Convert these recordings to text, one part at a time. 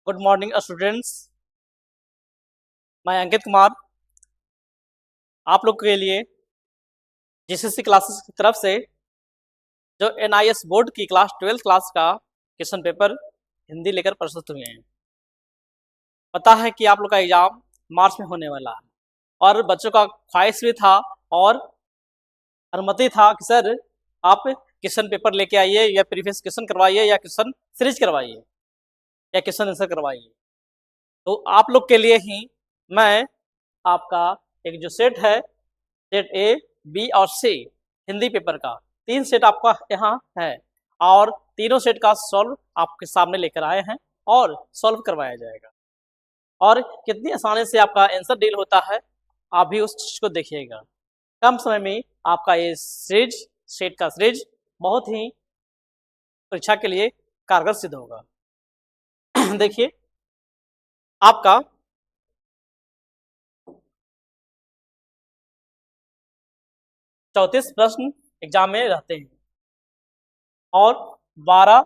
Good morning students. मैं अंकित कुमार आप लोग के लिए जीसीसी क्लासेस की तरफ से जो एनआईएस बोर्ड की क्लास 12th क्लास का क्वेश्चन पेपर हिंदी लेकर प्रस्तुत हुए हैं। पता है कि आप लोग का एग्जाम मार्च में होने वाला है और बच्चों का ख्वाहिश भी था और अनुमति था कि सर आप क्वेश्चन पेपर लेके आइए या प्रीवियस क्वेश्चन करवाइए या क्वेश्चन सीरीज करवाइए या क्वेश्चन आंसर करवाइए। तो आप लोग के लिए ही मैं आपका एक जो सेट है, सेट ए, बी और सी हिंदी पेपर का 3 सेट आपका यहाँ है और तीनों सेट का सॉल्व आपके सामने लेकर आए हैं और सॉल्व करवाया जाएगा। और कितनी आसानी से आपका आंसर डील होता है आप भी उस चीज को देखिएगा। कम समय में आपका ये सीरीज सेट का सीरीज बहुत ही परीक्षा के लिए कारगर सिद्ध होगा। देखिए आपका 34 प्रश्न एग्जाम में रहते हैं और 12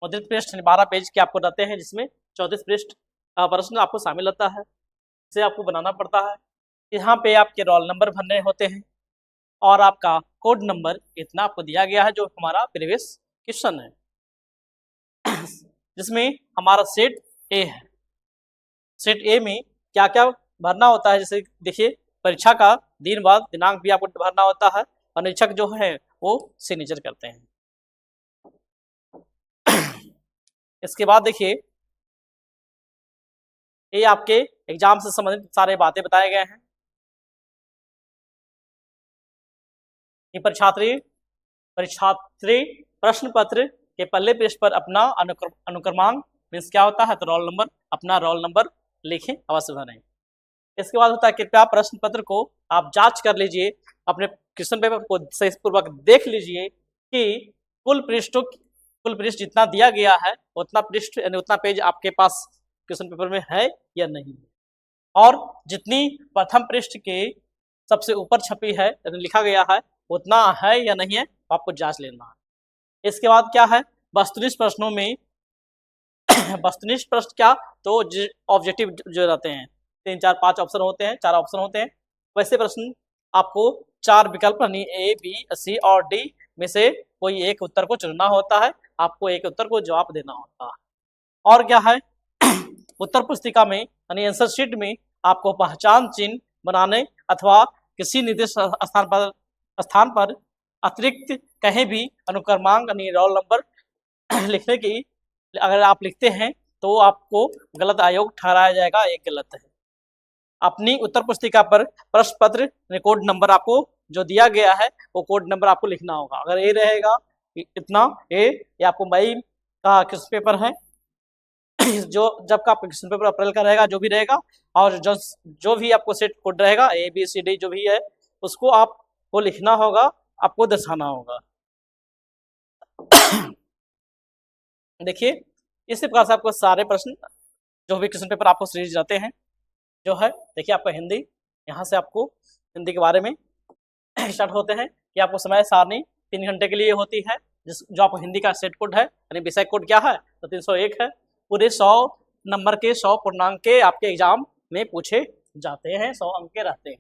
मुद्रित पृष्ठ 12 पेज के आपको रहते हैं, जिसमें 34 पृष्ठ प्रश्न आपको शामिल रहता है। इसे आपको बनाना पड़ता है। यहाँ पे आपके रोल नंबर भरने होते हैं और आपका कोड नंबर इतना आपको दिया गया है जो हमारा प्रीवियस क्वेश्चन है, जिसमें हमारा सेट ए है। सेट ए में क्या क्या भरना होता है, जैसे देखिए परीक्षा का दिन बाद दिनांक भी आपको भरना होता है और निरीक्षक जो है वो सिग्नेचर करते हैं। इसके बाद देखिए ये आपके एग्जाम से संबंधित सारे बातें बताए गए हैं। ये परीक्षार्थी प्रश्न पत्र के पहले पृष्ठ पर अपना अनुक्रमांक मीन्स क्या होता है तो रोल नंबर, अपना रोल नंबर लिखें, अवश्य भरें। इसके बाद होता है कृपया प्रश्न पत्र को आप जांच कर लीजिए, अपने क्वेश्चन पेपर को सही पूर्वक देख लीजिए कि कुल पृष्ठ जितना दिया गया है उतना पृष्ठ यानी उतना पेज आपके पास क्वेश्चन पेपर में है या नहीं, और जितनी प्रथम पृष्ठ के सबसे ऊपर छपी है यानी लिखा गया है उतना है या नहीं है आपको जांच लेना है। इसके बाद क्या है वस्तुनिष्ठ प्रश्नों में वस्तुनिष्ठ प्रश्न क्या तो ऑब्जेक्टिव जो रहते हैं 3 4 5 ऑप्शन होते हैं, 4 ऑप्शन होते हैं। वैसे प्रश्न आपको 4 विकल्प यानी ए, बी, सी और डी में से कोई एक उत्तर को चुनना होता है, आपको एक उत्तर को जवाब देना होता है। और क्या है उत्तर पुस्तिका में यानी आंसर शीट में आपको पहचान चिन्ह बनाने अथवा किसी निर्दिष्ट स्थान पर अतिरिक्त कहीं भी अनुक्रमांक यानी रोल नंबर लिखने की अगर आप लिखते हैं तो आपको गलत आयोग ठहराया जाएगा, एक गलत है। अपनी उत्तर पुस्तिका पर प्रश्न पत्र कोड नंबर आपको जो दिया गया है वो कोड नंबर आपको लिखना होगा। अगर ए रहेगा इतना ए, ये आपको मई का क्वेश्चन पेपर है, जो जब का क्वेश्चन पेपर अप्रैल का रहेगा जो भी रहेगा, और जो भी आपको सेट कोड रहेगा ए बी सी डी जो भी है उसको आपको लिखना होगा, आपको दर्शाना होगा। देखिए इसी प्रकार से आपको सारे प्रश्न जो भी क्वेश्चन पेपर आपको सीरीज जाते हैं जो है, देखिए आपका हिंदी यहाँ से आपको हिंदी के बारे में स्टार्ट होते हैं कि आपको समय सारणी 3 घंटे के लिए होती है, जो आपको हिंदी का सेट कोड है यानी विषय कोड क्या है तो 301 है। पूरे 100 नंबर के 100 पूर्णांक के आपके एग्जाम में पूछे जाते हैं, 100 अंक के रहते हैं।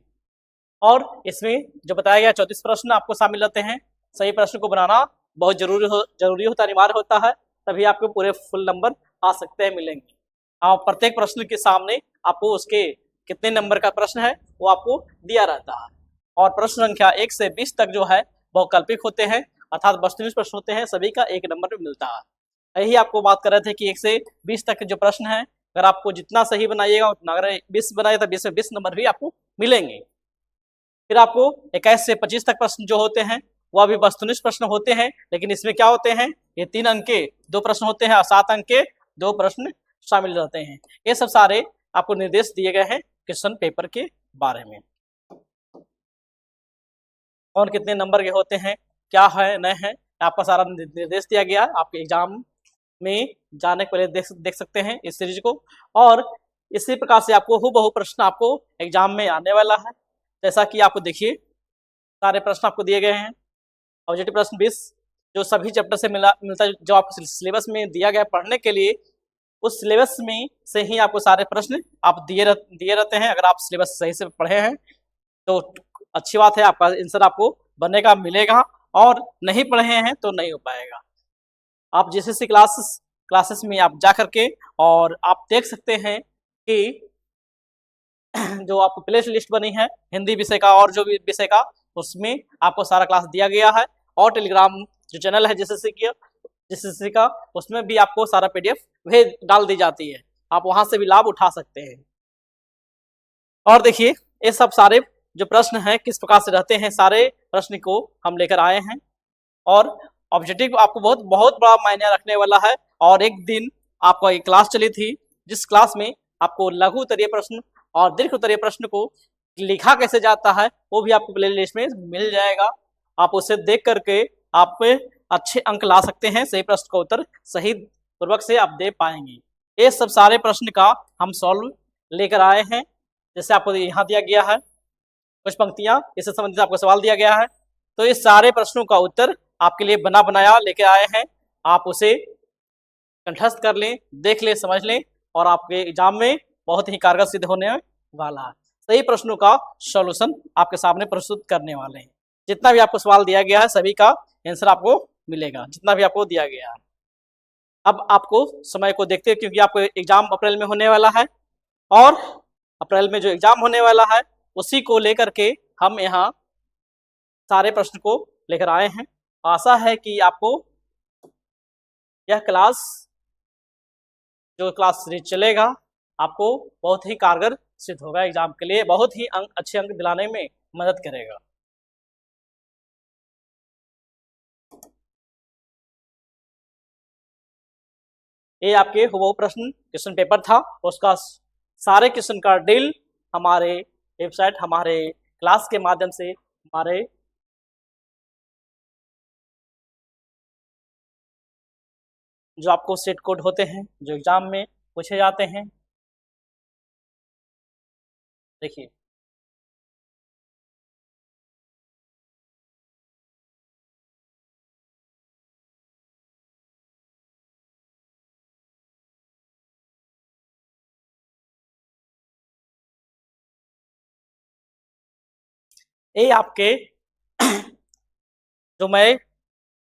और इसमें जो बताया गया 34 प्रश्न आपको शामिल रहते हैं। सही प्रश्न को बनाना बहुत जरूरी होता, अनिवार्य होता है, तभी आपको पूरे फुल नंबर आ सकते हैं, मिलेंगे। और प्रत्येक प्रश्न के सामने आपको उसके कितने नंबर का प्रश्न है वो आपको दिया रहता है। और प्रश्न संख्या 1 से 20 तक जो है बहुकल्पिक होते हैं, अर्थात वस्तुनिष्ठ प्रश्न होते हैं, सभी का 1 नंबर भी मिलता है। यही आपको बात कर रहे थे कि 1 से 20 तक के जो प्रश्न है अगर आपको जितना सही बनाइएगा उतना, अगर 20 बनाइए तो 20 में 20 नंबर भी आपको मिलेंगे। फिर आपको 21 से 25 तक प्रश्न जो होते हैं वह भी वस्तुनिष्ठ प्रश्न होते हैं, लेकिन इसमें क्या होते हैं ये 3 अंक के 2 प्रश्न होते हैं और 7 अंक के 2 प्रश्न शामिल रहते हैं। ये सब सारे आपको निर्देश दिए गए हैं क्वेश्चन पेपर के बारे में, कौन कितने नंबर के होते हैं, क्या है न है, आपका सारा निर्देश दिया गया है। आपके एग्जाम में जाने के पहले देख सकते हैं इस सीरीज को। और इसी प्रकार से आपको हूबहू प्रश्न आपको एग्जाम में आने वाला है, जैसा कि आपको देखिए सारे प्रश्न आपको दिए गए हैं। ऑब्जेक्टिव प्रश्न 20 जो सभी चैप्टर से मिलता जो आपको सिलेबस में दिया गया पढ़ने के लिए उस सिलेबस में से ही आपको सारे प्रश्न आप दिए रहते हैं। अगर आप सिलेबस सही से पढ़े हैं तो अच्छी बात है, आपका आंसर आपको बनने का मिलेगा, और नहीं पढ़े हैं तो नहीं हो पाएगा। आप जीसीसी क्लासेस में आप जा करके और आप देख सकते हैं कि जो आपको प्ले लिस्ट बनी है हिंदी विषय का और जो भी विषय का, उसमें आपको सारा क्लास दिया गया है। और टेलीग्राम जो चैनल है जीसीसी का, उसमें भी आपको सारा पीडीएफ भेज डाल दी जाती है, आप वहां से भी लाभ उठा सकते हैं। और देखिए ये सब सारे जो प्रश्न हैं किस प्रकार से रहते हैं, सारे प्रश्न को हम लेकर आए हैं। और ऑब्जेक्टिव आपको बहुत बहुत बड़ा मायने रखने वाला है। और एक दिन आपको एक क्लास चली थी जिस क्लास में आपको लघु उत्तरीय प्रश्न और दीर्घ उत्तरीय प्रश्न को लिखा कैसे जाता है वो भी आपको प्ले लिस्ट में मिल जाएगा। आप उसे देख करके आप अच्छे अंक ला सकते हैं, सही प्रश्न का उत्तर सही पूर्वक से आप दे पाएंगे। ये सब सारे प्रश्न का हम सॉल्व लेकर आए हैं। जैसे आपको यहाँ दिया गया है कुछ पंक्तियां, इससे संबंधित आपको सवाल दिया गया है, तो इस सारे प्रश्नों का उत्तर आपके लिए बना बनाया लेके आए हैं। आप उसे कंठस्थ कर लें, देख लें, समझ लें, और आपके एग्जाम में बहुत ही कारगर सिद्ध होने वाला है। सही प्रश्नों का सॉल्यूशन आपके सामने प्रस्तुत करने वाले हैं। जितना भी आपको सवाल दिया गया है सभी का आंसर आपको मिलेगा, जितना भी आपको दिया गया है। अब आपको समय को देखते हैं, क्योंकि आपको एग्जाम अप्रैल में होने वाला है, और अप्रैल में जो एग्जाम होने वाला है उसी को लेकर के हम यहाँ सारे प्रश्न को लेकर आए हैं। आशा है कि आपको यह क्लास जो क्लास सीरीज चलेगा आपको बहुत ही कारगर सिद्ध होगा, एग्जाम के लिए बहुत ही अच्छे अंक दिलाने में मदद करेगा। ये आपके हुबहू प्रश्न क्वेश्चन पेपर था, उसका सारे क्वेश्चन का डील हमारे वेबसाइट, हमारे क्लास के माध्यम से, हमारे जो आपको सेट कोड होते हैं जो एग्जाम में पूछे जाते हैं, देखिए ये आपके जो मैं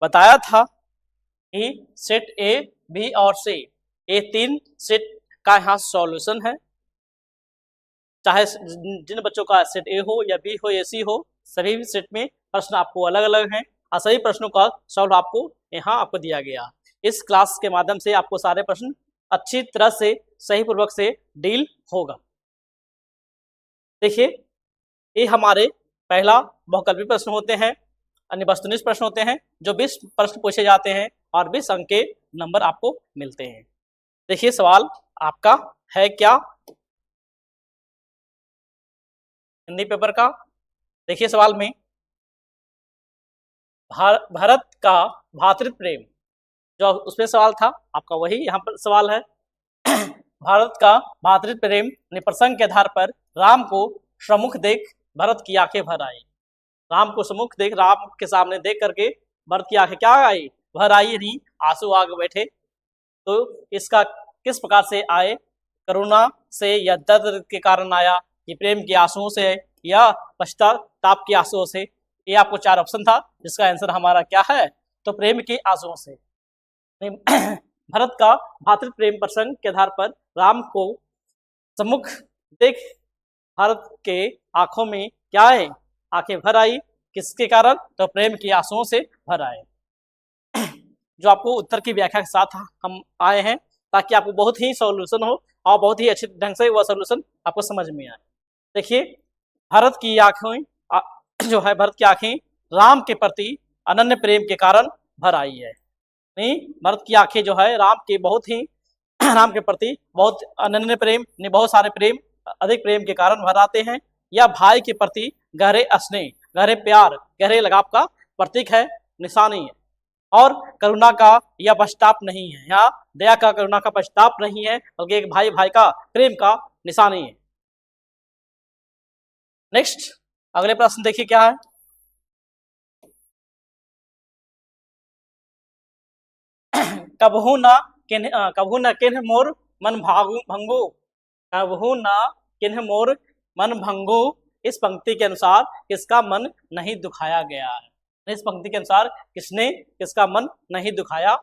बताया था कि सेट ए, बी और सी, ये तीन सेट का यहाँ सॉल्यूशन है। चाहे जिन बच्चों का सेट ए हो या बी हो या सी हो, सभी सेट में प्रश्न आपको अलग अलग हैं, और सभी प्रश्नों का सॉल्व आपको यहाँ आपको दिया गया। इस क्लास के माध्यम से आपको सारे प्रश्न अच्छी तरह से सही पूर्वक से डील होगा। देखिए ये हमारे पहला बहुकल्पी प्रश्न होते हैं, अन्य वस्तुनिष्ठ प्रश्न होते हैं, जो 20 प्रश्न पूछे जाते हैं और 20 अंक के नंबर आपको मिलते हैं। देखिए सवाल आपका है क्या, हिंदी पेपर का। देखिए सवाल में भारत का भातृत्व प्रेम, जो उसमें सवाल था आपका वही यहाँ पर सवाल है। भारत का भातृत्व प्रेम ने प्रसंग के आधार पर राम को सम्मुख देख भरत की आंखें भर आई। राम को सम्मुख देख, राम के सामने देख करके भरत की आंखें क्या आई, भर आई, नहीं आंसू आ बैठे। तो इसका किस प्रकार से आए, करुणा से या दर्द के कारण आया, ये प्रेम के आंसुओं से है, या पश्चाताप के आंसुओं से। ये आपको 4 ऑप्शन था, जिसका आंसर हमारा क्या है, तो प्रेम के आंसुओं से। भरत का भातृत्व प्रेम प्रसंग के आधार पर राम को सम्मुख देख भारत के आंखों में क्या है, आंखें भर आई, किसके कारण, तो प्रेम के आंसुओं से भर आए। जो आपको उत्तर की व्याख्या के साथ हम आए हैं, ताकि आपको बहुत ही सॉल्यूशन हो और बहुत ही अच्छे ढंग से वह सॉल्यूशन आपको समझ में आए। देखिए भारत की आंखें जो है, भारत की आंखें राम के प्रति अनन्य प्रेम के कारण भर आई है। नहीं, भारत की आंखें जो है राम के बहुत ही राम के प्रति बहुत अनन्य प्रेम, बहुत सारे प्रेम, अधिक प्रेम के कारण भर आते हैं, या भाई के प्रति गहरे स्नेह, गहरे प्यार, गहरे लगाव का प्रतीक है, निशानी है। और करुणा का या पश्चाताप नहीं है, यहाँ दया का, करुणा का पश्चाताप नहीं है, बल्कि एक भाई भाई का प्रेम का निशानी है। नेक्स्ट अगले प्रश्न देखिए क्या है। कबहू न किन्ह मोर मन भागु भंगु कबहू ना किन्ह मोर मन भंगु। इस पंक्ति के अनुसार किसका मन नहीं दुखाया गया है। इस पंक्ति के अनुसार किसने किसका मन नहीं दुखाया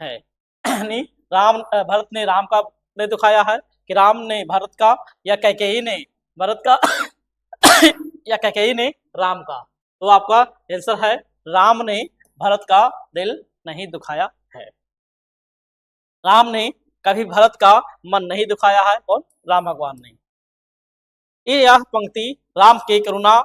है। यानी भरत ने राम का नहीं दुखाया है कि राम ने भरत का, या कैकेयी ने भरत का या कैकेयी ने राम का। तो आपका आंसर है राम ने भरत का दिल नहीं दुखाया है। राम ने कभी भरत का मन नहीं दुखाया है, और राम भगवान ने। यह पंक्ति राम के करुणा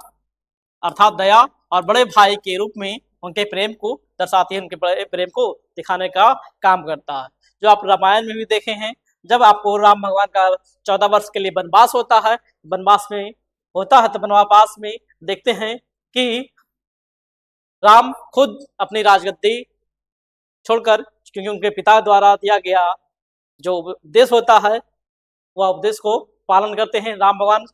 अर्थात दया और बड़े भाई के रूप में उनके प्रेम को दर्शाती है, उनके बड़े प्रेम को दिखाने का काम करता है। जो आप रामायण में भी देखे हैं, जब आपको राम भगवान का 14 वर्ष के लिए वनवास होता है, वनवास में होता है, तो वनवास में देखते हैं कि राम खुद अपनी राजगद्दी छोड़कर, क्योंकि उनके पिता द्वारा दिया गया जो उपदेश होता है वह उपदेश को पालन करते हैं। राम भगवान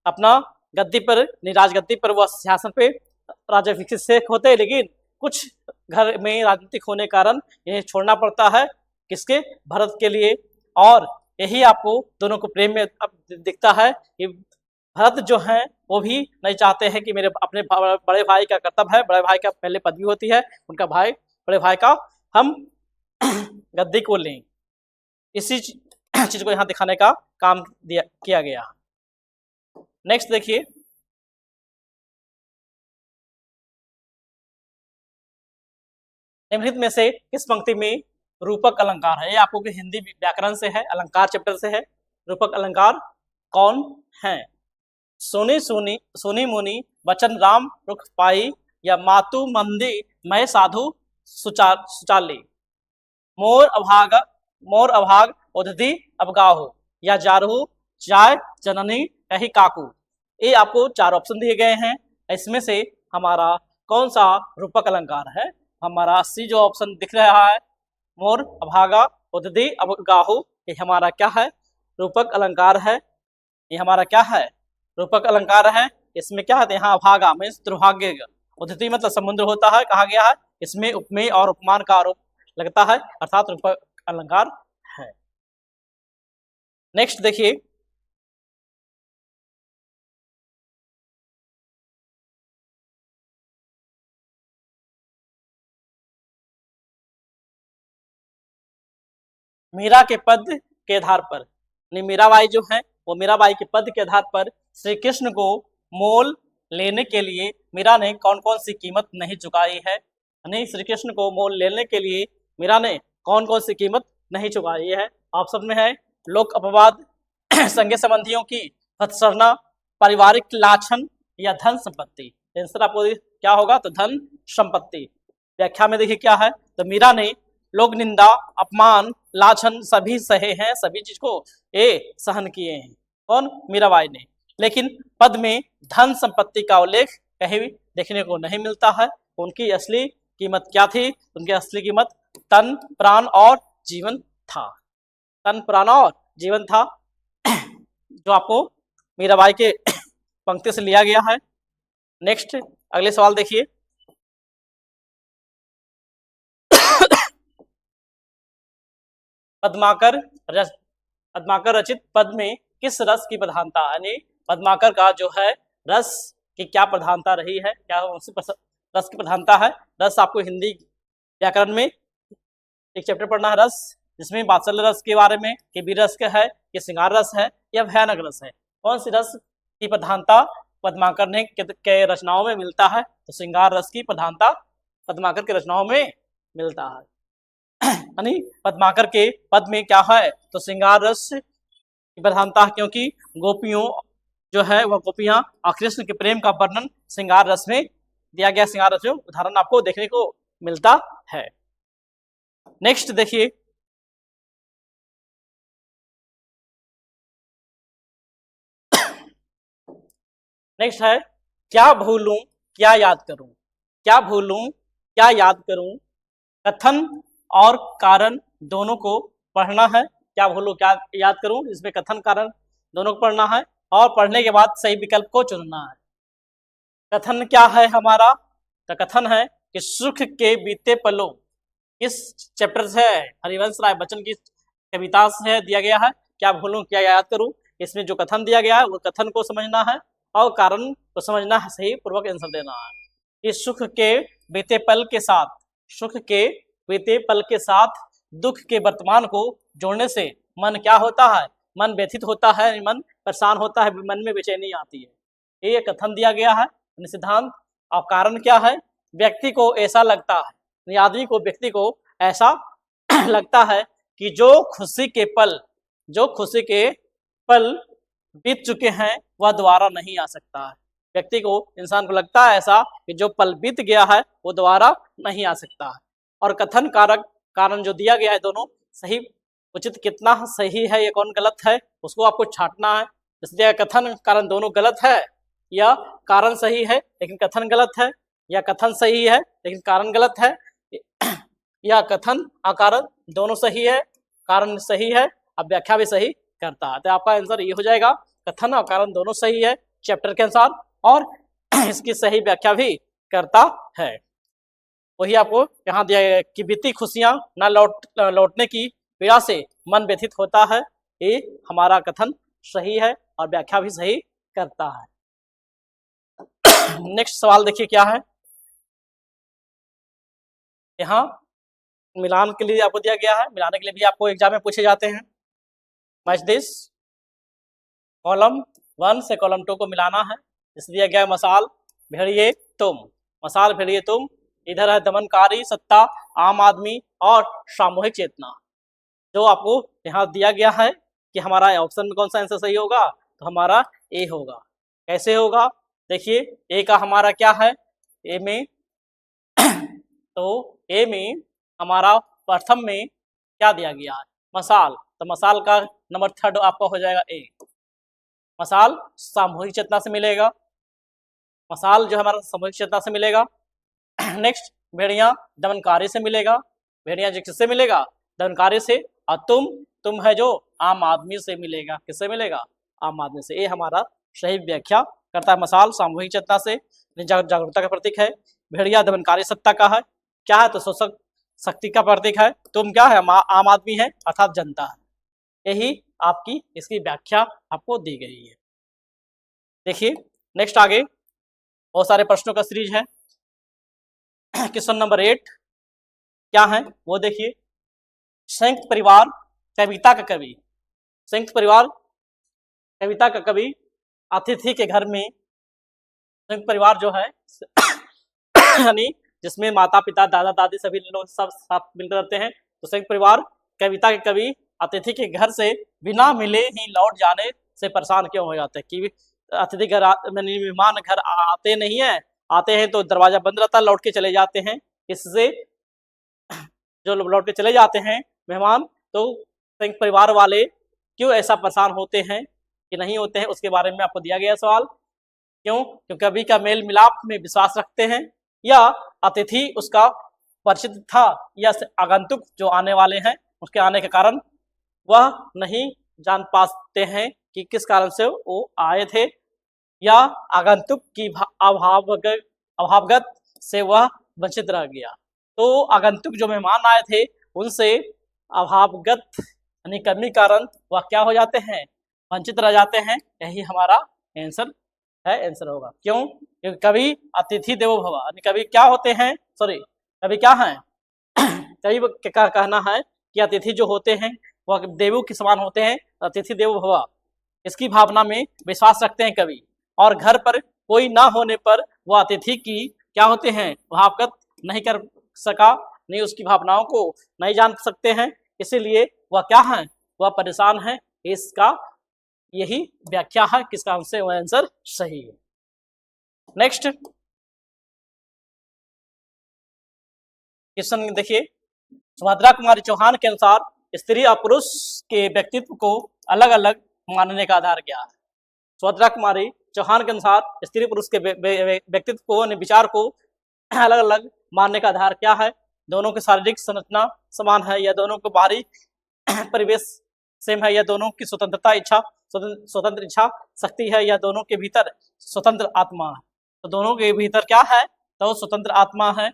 अपना गद्दी पर, राजगद्दी पर, वह सिंहासन पे राजाभिषिक्त शेख होते हैं, लेकिन कुछ घर में राजनीतिक होने के कारण इन्हें छोड़ना पड़ता है, किसके, भरत के लिए। और यही आपको दोनों को प्रेम में अब दिखता है कि भरत जो हैं वो भी नहीं चाहते हैं कि मेरे अपने बड़े भाई का कर्तव्य है, बड़े भाई का पहले पदवी होती है, उनका भाई बड़े भाई का हम गद्दी को लें। इसी चीज को यहाँ दिखाने का काम किया गया। नेक्स्ट देखिए, निम्नलिखित में से किस पंक्ति में रूपक अलंकार है। ये आपको हिंदी व्याकरण से है, अलंकार चैप्टर से है। रूपक अलंकार कौन है। सुनी सुनी सुनी मुनि वचन राम रुख पाई, या मातु मंदी मैं साधु सुचाली। मोर अभाग उदधि अबगाहु, या जारहु जाय जननी कही काकू। ये आपको 4 ऑप्शन दिए गए हैं। इसमें से हमारा कौन सा रूपक अलंकार है। हमारा सी जो ऑप्शन दिख रहा है, मोर अभागा उदधि अबगाहु, ये हमारा क्या है, रूपक अलंकार है। ये हमारा क्या है, रूपक अलंकार है। इसमें क्या है, यहाँ अभागा मीन्स दुर्भाग्य, उदधि मतलब समुद्र होता है, कहा गया है। इसमें उपमेय और उपमान का आरोप लगता है, अर्थात रूपक अलंकार है। नेक्स्ट देखिए, मीरा के पद के आधार पर, मीराबाई जो है वो मीराबाई के पद के आधार पर श्री कृष्ण को मोल लेने के लिए मीरा ने कौन कौन सी कीमत नहीं चुकाई है। यानी श्री कृष्ण को मोल लेने के लिए मीरा ने कौन कौन सी कीमत नहीं चुकाई है। ऑप्शन में है लोक अपवाद, संगे संबंधियों की हतसरना, पारिवारिक लाछन, या धन संपत्ति। आंसर आपको क्या होगा, तो धन संपत्ति। व्याख्या में देखिए क्या है, तो मीरा ने लोक निंदा, अपमान, लाछन सभी सहे हैं, सभी चीज को ये सहन किए हैं, कौन, मीराबाई ने। लेकिन पद में धन संपत्ति का उल्लेख कहीं भी देखने को नहीं मिलता है। उनकी असली कीमत क्या थी, उनकी असली कीमत तन प्राण और जीवन था। तन प्राण और जीवन था, जो आपको मीराबाई के पंक्ति से लिया गया है। नेक्स्ट अगले सवाल देखिए, पद्माकर रचित पद में किस रस की प्रधानता, यानी पद्माकर का जो है रस की क्या प्रधानता रही है, क्या उसी रस की प्रधानता है। रस आपको हिंदी व्याकरण में एक चैप्टर पढ़ना है, रस, जिसमें वात्सल्य रस के बारे में, कि वीर रस का है, कि श्रृंगार रस है, या भयानक रस है। कौन सी रस की प्रधानता पद्माकर ने के रचनाओं में मिलता है, तो श्रृंगार रस की प्रधानता पद्माकर के रचनाओं में मिलता है। यानी पद्माकर के पद में क्या है, तो श्रृंगार रस की प्रधानता, क्योंकि गोपियों जो है वह गोपियां और कृष्ण के प्रेम का वर्णन श्रृंगार रस में दिया गया। श्रृंगार रस जो उदाहरण आपको देखने को मिलता है। नेक्स्ट देखिए, नेक्स्ट है क्या भूलूं क्या याद करूं। क्या भूलूं क्या याद करूं, कथन और कारण दोनों को पढ़ना है। क्या भूलूं क्या याद करूं, इसमें कथन कारण दोनों को पढ़ना है, और पढ़ने के बाद सही विकल्प को चुनना है। कथन क्या है हमारा, तो कथन है कि सुख के बीते पलों, इस चैप्टर से हरिवंश राय बच्चन की कविता से दिया गया है, क्या भूलूं क्या याद करूं। इसमें जो कथन दिया गया है वो कथन को समझना है और कारण को समझना है, सही पूर्वक आंसर देना है। कि सुख के बीते पल के साथ, सुख के बीते पल के साथ दुख के वर्तमान को जोड़ने से मन क्या होता है, मन व्यथित होता है, मन परेशान होता है, मन में बेचैनी आती है। ये कथन दिया गया है सिद्धांत। और कारण क्या है, व्यक्ति को ऐसा लगता है, आदमी को व्यक्ति को ऐसा लगता है कि जो खुशी के पल, जो खुशी के पल बीत चुके हैं वह दोबारा नहीं आ सकता है। व्यक्ति को, इंसान को लगता है ऐसा कि जो पल बीत गया है वो दोबारा नहीं आ सकता है। और कथन कारक कारण जो दिया गया है दोनों सही उचित कितना सही है या कौन गलत है उसको आपको छांटना है। इसलिए कथन कारण दोनों गलत है, या कारण सही है लेकिन कथन गलत है, या कथन सही है लेकिन कारण गलत है, या कथन अकारण दोनों सही है, कारण सही है, अब व्याख्या भी सही करता है। तो आपका आंसर ये हो जाएगा, कथन और कारण दोनों सही है चैप्टर के अनुसार और इसकी सही व्याख्या भी करता है। वही आपको यहाँ दिया गया कि बीती खुशियां न लौटने की पीड़ा से मन व्यथित होता है, ये हमारा कथन सही है और व्याख्या भी सही करता है। नेक्स्ट सवाल देखिए क्या है, यहाँ मिलान के लिए आपको दिया गया है, मिलाने के लिए भी आपको एग्जाम में पूछे जाते हैं। मैच दिस, कॉलम 1 से कॉलम 2 को मिलाना है। इस दिया गया मसाल भेड़िए तुम, मसाल भेड़िए तुम, इधर है दमनकारी सत्ता, आम आदमी और सामूहिक चेतना। जो आपको यहाँ दिया गया है कि हमारा ऑप्शन में कौन सा आंसर सही होगा, तो हमारा ए होगा। कैसे होगा देखिए, ए का हमारा क्या है, ए में तो ए में हमारा प्रथम में क्या दिया गया है, मसाल, तो मसाल का नंबर 3 आपका हो जाएगा ए। मसाल सामूहिक चेतना से मिलेगा, मसाल जो हमारा सामूहिक चेतना से मिलेगा। नेक्स्ट भेड़िया दमनकारी से मिलेगा, भेड़िया जो किससे मिलेगा, दमनकारी से। और तुम है जो आम आदमी से मिलेगा, किससे मिलेगा, आम आदमी से। ये हमारा सही व्याख्या करता है। मसाल सामूहिक चेतना से जागरूकता का प्रतीक है, भेड़िया दमनकारी सत्ता का है, क्या है तो शोषक शक्ति का प्रतीक है, तुम क्या है आम आदमी है अर्थात जनता है। यही आपकी इसकी व्याख्या आपको दी गई है। देखिए नेक्स्ट आगे बहुत सारे प्रश्नों का सीरीज है। क्वेश्चन नंबर 8 क्या है वो देखिए, संयुक्त परिवार कविता का कवि, संयुक्त परिवार कविता का कवि अतिथि के घर में, संयुक्त परिवार जो है यानी जिसमें माता पिता दादा दादी सभी लोग सब साथ मिलकर रहते हैं, तो संयुक्त परिवार कविता के कवि अतिथि के घर से बिना मिले ही लौट जाने से परेशान क्यों हो जाते हैं। कि अतिथि घर मेहमान घर आते नहीं है, आते हैं तो दरवाजा बंद रहता है, लौट के चले जाते हैं। इससे जो लौट के चले जाते हैं मेहमान, तो संयुक्त परिवार वाले क्यों ऐसा परेशान होते हैं कि नहीं होते हैं, उसके बारे में आपको दिया गया सवाल। क्यों, क्योंकि कवि का मेल मिलाप में विश्वास रखते हैं, या अतिथि उसका परिचित था, या आगंतुक जो आने वाले हैं उसके आने के कारण वह नहीं जान पाते हैं कि किस कारण से वो आए थे, या आगंतुक की अभावगत से वह वंचित रह गया। तो आगंतुक जो मेहमान आए थे उनसे अभावगत यानी कमी कारण वह क्या हो जाते हैं, वंचित रह जाते हैं। यही हमारा आंसर है, आंसर होगा। क्यों, क्योंकि कवि अतिथि देवो भव, यानी कवि क्या होते हैं, सॉरी कवि क्या है कवि का कहना है कि अतिथि जो होते हैं वह देवों के समान होते हैं, अतिथि देवो भव इसकी भावना में विश्वास रखते हैं कवि। और घर पर कोई ना होने पर वह अतिथि की क्या होते हैं, भावगत नहीं कर सका, नहीं उसकी भावनाओं को नहीं जान सकते हैं, इसीलिए वह क्या है, वह परेशान है। इसका यही व्याख्या है, किसका आंसर वह आंसर सही है। नेक्स्ट क्वेश्चन देखिए, सुभद्रा कुमारी चौहान के अनुसार स्त्री और पुरुष के व्यक्तित्व को अलग अलग मानने का आधार क्या है। सुभद्रा कुमारी चौहान के अनुसार स्त्री पुरुष के व्यक्तित्व को, विचार को अलग अलग मानने का आधार क्या है। दोनों की शारीरिक संरचना समान है, या दोनों को बाहरी परिवेश सेम है, या दोनों की स्वतंत्र इच्छा शक्ति है, या दोनों के भीतर स्वतंत्र आत्मा है। तो दोनों के भीतर क्या है, तो स्वतंत्र आत्मा है।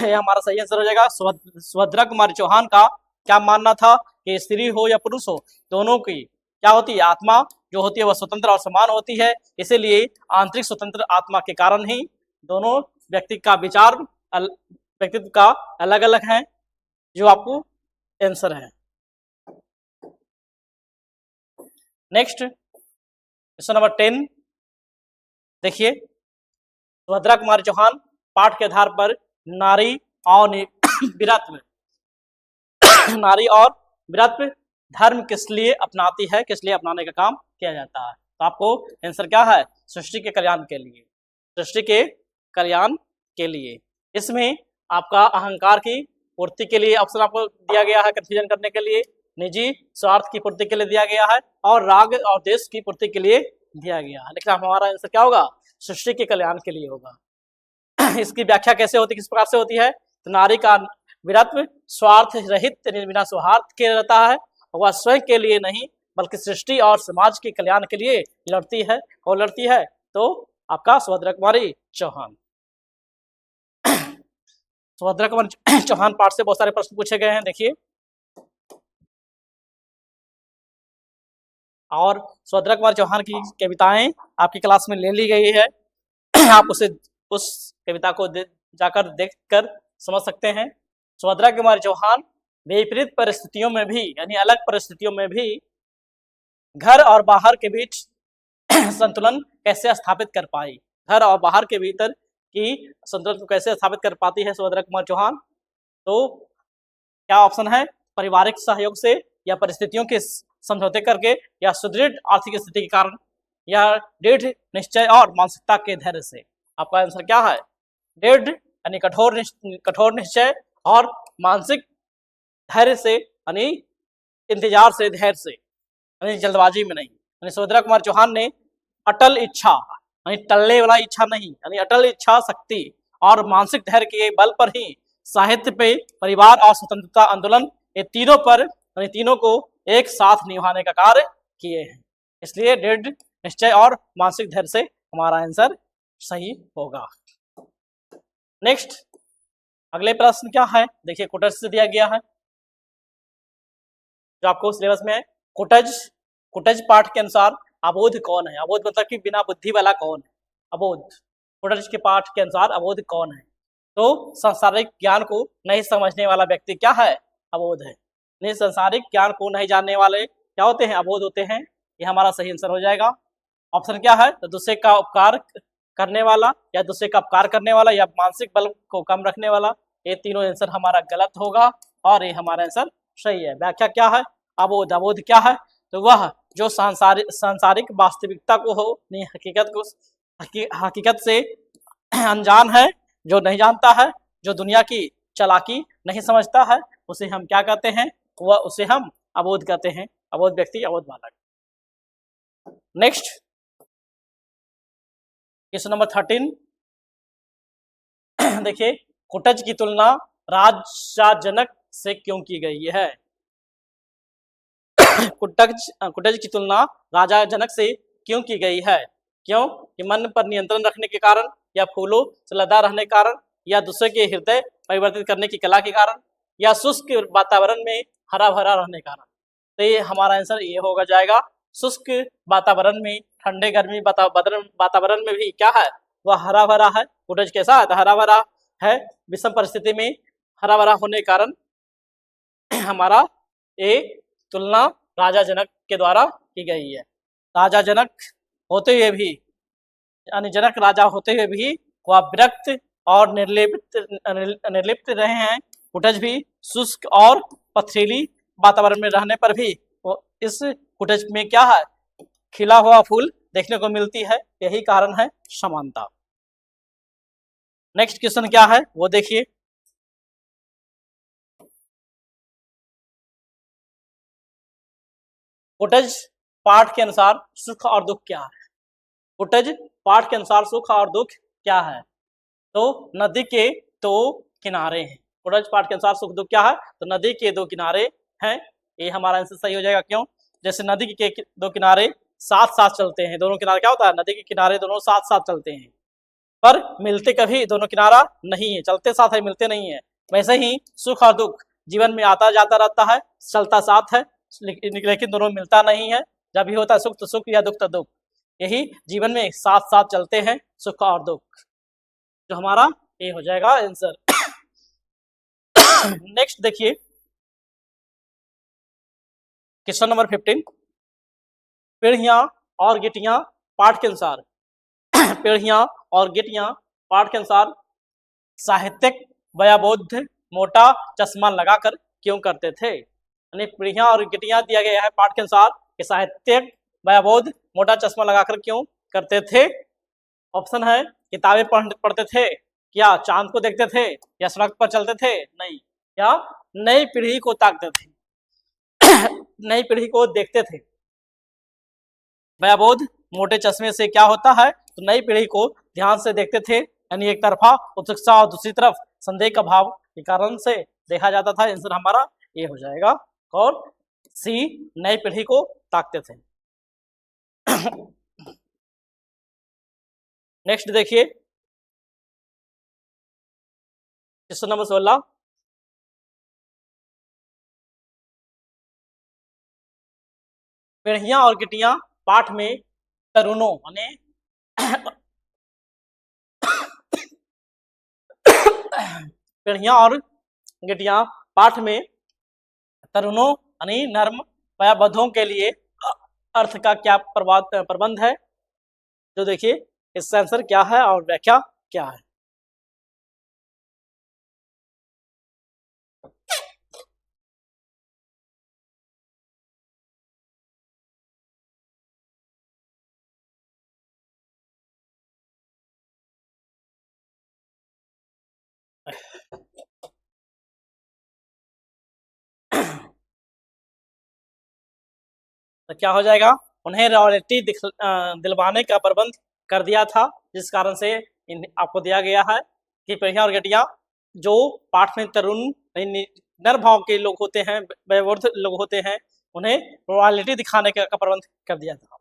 ये हमारा सही आंसर हो जाएगा। सुभद्रा कुमारी चौहान का क्या मानना था कि स्त्री हो या पुरुष हो, दोनों की क्या होती है, आत्मा जो होती है वह स्वतंत्र और समान होती है। इसीलिए आंतरिक स्वतंत्र आत्मा के कारण ही दोनों व्यक्ति का विचार व्यक्तित्व का अलग अलग है, जो आपको आंसर है। नेक्स्ट क्वेश्चन नंबर 10 देखिए, सुभद्रा कुमारी चौहान पाठ के आधार पर नारी और वीरत्व नारी और वीरत्व धर्म किस लिए अपनाती है, किस लिए अपनाने का काम किया जाता है। तो आपको आंसर क्या है, सृष्टि के कल्याण के लिए, सृष्टि के कल्याण के लिए। इसमें आपका अहंकार की पूर्ति के लिए ऑप्शन आपको दिया गया है, कंफ्यूजन करने के लिए, निजी स्वार्थ की पूर्ति के लिए दिया गया है, और राग और देश की पूर्ति के लिए दिया गया है। लेकिन हमारा आंसर क्या होगा, सृष्टि के कल्याण के लिए होगा। इसकी व्याख्या कैसे होती है, किस प्रकार से होती है, तो नारी का वीरत्व स्वार्थ रहित बिना स्वार्थ के रहता है, वह स्वयं के लिए नहीं बल्कि सृष्टि और समाज के कल्याण के लिए लड़ती है। और लड़ती है तो आपका सुभद्रा कुमारी चौहान। सुभद्रा कुमारी चौहान पाठ से बहुत सारे प्रश्न पूछे गए हैं, देखिए। और सुभद्रा कुमारी चौहान की कविताएं आपकी क्लास में ले ली गई है, आप उस कविता को जाकर देखकर समझ सकते हैं। सुभद्रा कुमारी चौहान विपरीत परिस्थितियों में भी, यानी अलग परिस्थितियों में भी घर और बाहर के बीच संतुलन कैसे स्थापित कर पाई, घर और बाहर के भीतर की संतुलन को कैसे स्थापित कर पाती है सुभद्रा कुमारी चौहान। तो क्या ऑप्शन है, पारिवारिक सहयोग से, या परिस्थितियों के समझौते करके, या सुदृढ़ आर्थिक स्थिति के कारण, या दृढ़ निश्चय और मानसिकता के धैर्य से। आपका आंसर क्या है, दृढ़ यानी कठोर निश्चय और मानसिक धैर्य से, यानी इंतजार से, धैर्य से, यानी जल्दबाजी में नहीं। यानी सुभद्रा कुमार चौहान ने अटल इच्छा, यानी टलने वाला इच्छा नहीं, यानी अटल इच्छा शक्ति और मानसिक धैर्य के बल पर ही साहित्य पे, परिवार और स्वतंत्रता आंदोलन, ये तीनों पर, यानी तीनों को एक साथ निभाने का कार्य किए हैं। इसलिए दृढ़ निश्चय और मानसिक धैर्य से हमारा आंसर सही होगा। नेक्स्ट अगले प्रश्न क्या है, देखिए, कुटज से दिया गया है, जो आपको सिलेबस में है। कुटज पाठ के अनुसार अबोध कौन है, अबोध मतलब कि बिना बुद्धि वाला कौन है, अबोध। कुटज के पाठ के अनुसार अबोध कौन है, तो सांसारिक ज्ञान को नहीं समझने वाला व्यक्ति क्या है, अबोध है। नहीं, सांसारिक ज्ञान को नहीं जानने वाले क्या होते हैं, अबोध होते हैं। ये हमारा सही आंसर हो जाएगा। ऑप्शन क्या है, तो दूसरे का उपकार करने वाला, या दूसरे का उपकार करने वाला, या मानसिक बल को कम रखने वाला। ये तीनों आंसर हमारा गलत होगा और ये हमारा आंसर सही है। व्याख्या क्या है, अबोध, अबोध क्या है, तो वह जो सांसारिक वास्तविकता को हो, हकीकत से अनजान है, जो नहीं जानता है, जो दुनिया की चालाकी नहीं समझता है, उसे हम क्या कहते हैं, वह उसे हम अबोध कहते हैं। अबोध व्यक्ति, अबोध बालक। नेक्स्ट क्वेश्चन नंबर 13 देखिए, कुटज की तुलना राजा जनक से क्यों की गई है। कुटज की तुलना राजा जनक से क्यों की गई है, क्यों, कि मन पर नियंत्रण रखने के कारण, या फूलों से लदा रहने के कारण, या दूसरे के हृदय परिवर्तित करने की कला के कारण, या शुष्क वातावरण में हरा भरा रहने के कारण। तो ये हमारा आंसर ये होगा जाएगा, शुष्क वातावरण में, ठंडे गर्मी वातावरण में भी क्या है, वह हरा भरा है। कुटज कैसा है, तो हरा भरा है। विषम परिस्थिति में हरा भरा होने के कारण हमारा ये तुलना राजा जनक के द्वारा की गई है। राजा जनक होते हुए भी, यानी जनक राजा होते हुए भी वह विरक्त और निर्लिप्त रहे हैं। कुटज भी शुष्क और पथरीली वातावरण में रहने पर भी इस कुटज में क्या है, खिला हुआ फूल देखने को मिलती है। यही कारण है समानता। नेक्स्ट क्वेश्चन क्या है वो देखिए, कुटज पाठ के अनुसार सुख और दुख क्या है। कुटज पाठ के अनुसार सुख और दुख क्या है, तो नदी के दो किनारे हैं। कुटज पाठ के अनुसार सुख दुख क्या है, तो नदी के दो किनारे हैं। ये हमारा आंसर सही हो जाएगा। क्यों, जैसे नदी के दो किनारे साथ साथ चलते हैं, दोनों किनारे क्या होता है, नदी के किनारे दोनों साथ साथ चलते हैं, पर मिलते कभी दोनों किनारा नहीं है, चलते साथ है, मिलते नहीं है। वैसे ही सुख और दुख जीवन में आता जाता रहता है, चलता साथ है, लेकिन दोनों मिलता नहीं है। जब भी होता है सुख तो सुख या दुख तो दुख, यही जीवन में साथ साथ चलते हैं सुख और दुख। जो हमारा ये हो जाएगा आंसर। नेक्स्ट देखिए क्वेश्चन नंबर 15, पीढ़ियां और गिट्टियां पाठ के अनुसार पीढ़ियां और गिट्टियां पाठ के अनुसार साहित्यिक वयोबोध मोटा चश्मा लगाकर क्यों करते थे? यानी पीढ़ियां और गिट्टियां दिया गया है पाठ के अनुसार कि साहित्यिक वयोबोध मोटा चश्मा लगाकर क्यों करते थे। ऑप्शन है किताबें पढ़ते थे, या चांद को देखते थे, या सड़क पर चलते थे, नहीं, या नई पीढ़ी को ताकते थे। नई पीढ़ी को देखते थे। वयोबोध मोटे चश्मे से क्या होता है, तो नई पीढ़ी को ध्यान से देखते थे, यानी एक तरफा उत्सुकता और दूसरी तरफ संदेह का भाव के कारण से देखा जाता था। आंसर हमारा ये हो जाएगा और सी, नई पीढ़ी को ताकते थे। नेक्स्ट देखिए क्वेश्चन नंबर 16, पीढ़ियां और गिट्टियां पाठ में तरुणों यानी पीढ़ियां और गिट्टियां पाठ में तरुणों यानी नर्म वयोवृद्धों के लिए अर्थ का क्या प्रबंध है? जो देखिए इसका आंसर क्या है और व्याख्या क्या है। तो क्या हो जाएगा, उन्हें रॉयल्टी दिलवाने का प्रबंध कर दिया था, जिस कारण से आपको दिया गया है कि पीढ़ियां और गिट्टियां जो पाठ में तरुण नर भाव के लोग होते हैं, वयोवृद्ध लोग होते हैं, उन्हें रॉयल्टी दिखाने का प्रबंध कर दिया था।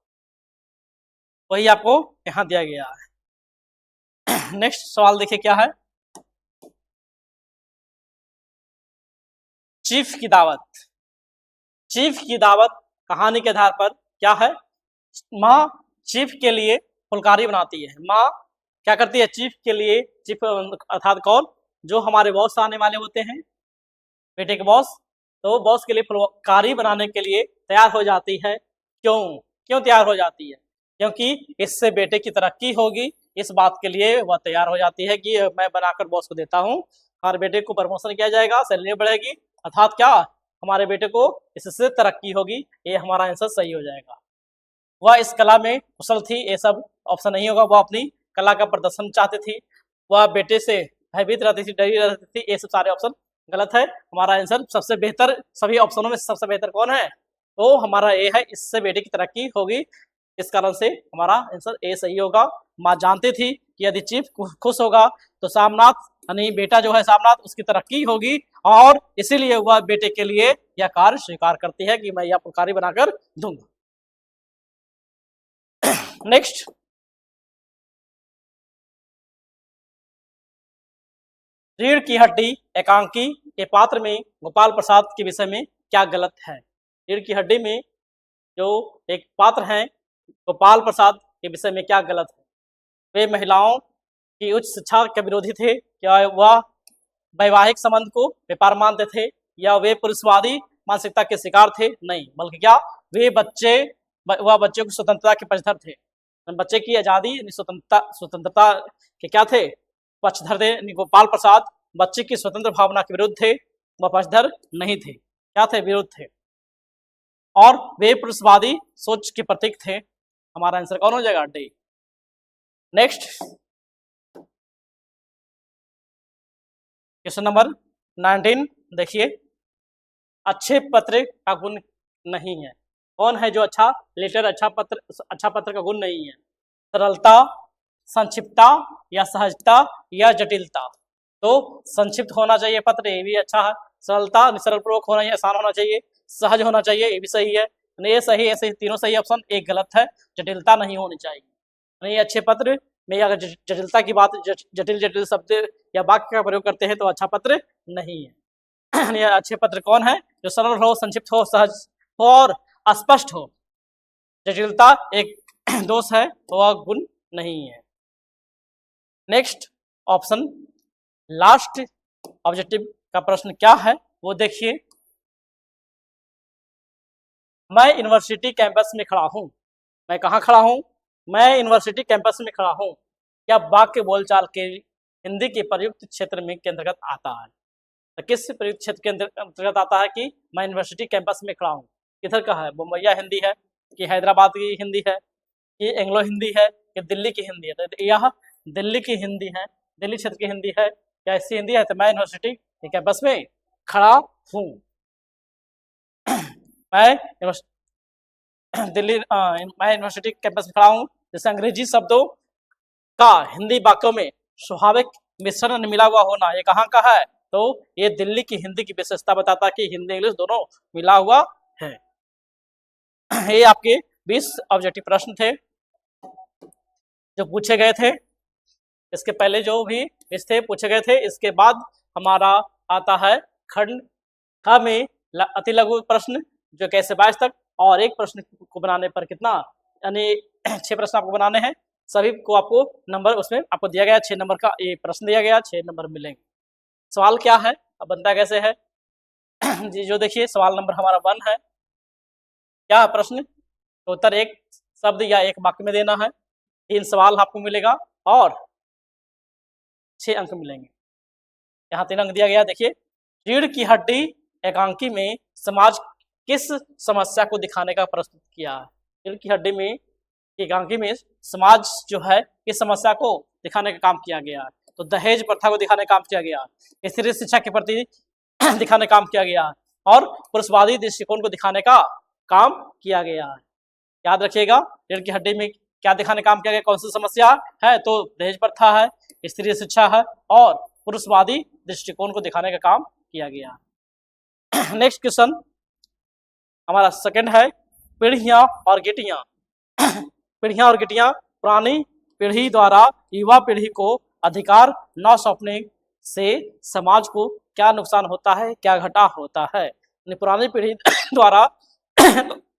वही आपको यहाँ दिया गया है। नेक्स्ट सवाल देखिए क्या है, चीफ की दावत। चीफ की दावत कहानी के आधार पर क्या है, माँ चीफ के लिए फुलकारी बनाती है। माँ क्या करती है, चीफ के लिए, चीफ अर्थात कौन, जो हमारे बॉस आने वाले होते हैं, बेटे के बॉस, तो बॉस के लिए फुलकारी बनाने के लिए तैयार हो जाती है। क्यों क्यों तैयार हो जाती है? क्योंकि इससे बेटे की तरक्की होगी, इस बात के लिए वह तैयार हो जाती है कि मैं बनाकर बॉस को देता हूँ, हमारे बेटे को प्रमोशन किया जाएगा, सैलरी बढ़ेगी, अर्थात क्या, हमारे बेटे को इससे तरक्की होगी। ये हमारा आंसर सही हो जाएगा। वह इस कला में कुशल थी, ये सब ऑप्शन नहीं होगा। वह अपनी कला का प्रदर्शन चाहती थी, वह बेटे से भयभीत रहती थी, डरी रहती थी, ये सब सारे ऑप्शन गलत है। हमारा आंसर सबसे बेहतर, सभी ऑप्शनों में सबसे बेहतर कौन है, तो हमारा ए है, इससे बेटे की तरक्की होगी, इस कारण से हमारा आंसर ए सही होगा। माँ जानती थी कि यदि चीफ खुश होगा तो सामनाथ यानी बेटा जो है सामनाथ, उसकी तरक्की होगी, और इसीलिए वह बेटे के लिए यह कार्य स्वीकार करती है कि मैं यह फुलकारी बनाकर दूंगा। नेक्स्ट, रीढ़ की हड्डी एकांकी के पात्र में गोपाल प्रसाद के विषय में क्या गलत है? रीढ़ की हड्डी में जो एक पात्र हैं गोपाल प्रसाद के विषय में क्या गलत है? वे महिलाओं की उच्च शिक्षा के विरोधी थे, क्या वह वैवाहिक संबंध को व्यापार मानते थे, या वे पुरुषवादी मानसिकता के शिकार थे? नहीं, बल्कि क्या, वे वह बच्चे की स्वतंत्रता के पक्षधर थे, बच्चे की आजादी स्वतंत्रता के क्या थे, पक्षधर थे। गोपाल प्रसाद बच्चे की स्वतंत्र भावना के विरुद्ध थे, वह पक्षधर नहीं थे, क्या थे, विरुद्ध थे, और वे पुरुषवादी सोच के प्रतीक थे। हमारा आंसर कौन हो जाएगा, डी। नेक्स्ट क्वेश्चन नंबर 19 देखिए, अच्छे पत्र का गुण नहीं है। कौन है जो अच्छा लेटर, अच्छा पत्र का गुण नहीं है? सरलता, संक्षिप्तता, या सहजता, या जटिलता? तो संक्षिप्त होना चाहिए पत्र, ये भी अच्छा है। सरलता, सरल पूर्वक होना, आसान होना चाहिए। सहज होना चाहिए, ये भी सही है। ये सही, ऐसे तीनों सही ऑप्शन, एक गलत है, जटिलता नहीं होनी चाहिए। ये अच्छे पत्र में अगर जटिलता की बात, जटिल जटिल शब्द या वाक्य का प्रयोग करते हैं तो अच्छा पत्र नहीं है। ये अच्छे पत्र कौन है? जो सरल हो, संक्षिप्त हो, सहज हो और स्पष्ट हो। जटिलता एक दोष है, वह गुण नहीं है। नेक्स्ट ऑप्शन लास्ट ऑब्जेक्टिव का प्रश्न क्या है वो देखिए। मैं यूनिवर्सिटी कैंपस में खड़ा हूँ। मैं कहाँ खड़ा हूँ? मैं यूनिवर्सिटी कैंपस में खड़ा हूँ। क्या वाक्य बोलचाल के हिंदी के प्रयुक्त क्षेत्र में के अंतर्गत आता है? तो किस प्रयुक्त क्षेत्र के अंतर्गत आता है कि मैं यूनिवर्सिटी कैंपस में खड़ा हूँ? किधर का है? मुंबईया हिंदी है कि हैदराबाद की हिंदी है कि एंग्लो हिंदी है कि दिल्ली की हिंदी है? तो यह दिल्ली की हिंदी है, दिल्ली क्षेत्र की हिंदी है। क्या ऐसी हिंदी है? तो मैं यूनिवर्सिटी के कैंपस में खड़ा हूँ। मैं मैं यूनिवर्सिटी कैंपस में खड़ा हूँ। जैसे अंग्रेजी शब्दों का हिंदी वाक्यों में स्वाभाविक मिश्रण मिला हुआ होना, ये कहाँ का है? तो ये दिल्ली की हिंदी की विशेषता बताता है कि हिंदी इंग्लिश दोनों मिला हुआ है। ये आपके 20 ऑब्जेक्टिव प्रश्न थे जो पूछे गए थे। इसके पहले जो भी इस थे पूछे गए थे। इसके बाद हमारा आता है खंड ख में अति लघु प्रश्न जो कैसे 22 तक, और एक प्रश्न को बनाने पर कितना, यानी 6 प्रश्न आपको बनाने हैं। सभी को आपको नंबर उसमें आपको दिया गया 6 नंबर का ये प्रश्न दिया गया, 6 नंबर मिलेंगे। सवाल क्या है, अब बनता कैसे है जी जो देखिए सवाल नंबर हमारा 1 है। क्या है प्रश्न? तो उत्तर एक शब्द या एक वाक्य में देना है। 3 सवाल आपको मिलेगा और 6 अंक मिलेंगे। यहाँ 3 अंक दिया गया। देखिए, रीढ़ की हड्डी एकांकी में समाज किस समस्या को दिखाने का प्रस्तुत किया है? रीढ़ की हड्डी में एकांकी में समाज जो है किस समस्या को दिखाने का काम किया गया है? तो दहेज प्रथा को दिखाने का काम किया गया, स्त्री शिक्षा के प्रति दिखाने का काम किया गया और पुरुषवादी दृष्टिकोण को दिखाने का काम किया गया है। याद रखिएगा, रीढ़ की हड्डी में क्या दिखाने का काम किया गया, कौन सी समस्या है? तो दहेज प्रथा है, स्त्री शिक्षा है और पुरुषवादी दृष्टिकोण को दिखाने का काम किया गया। नेक्स्ट क्वेश्चन हमारा सेकंड है, पीढ़ियां और गिटियां। पीढ़ियां और गिटियां, पुरानी पीढ़ी द्वारा युवा पीढ़ी को अधिकार न सौंपने से समाज को क्या नुकसान होता है, क्या घाटा होता है? पुरानी पीढ़ी द्वारा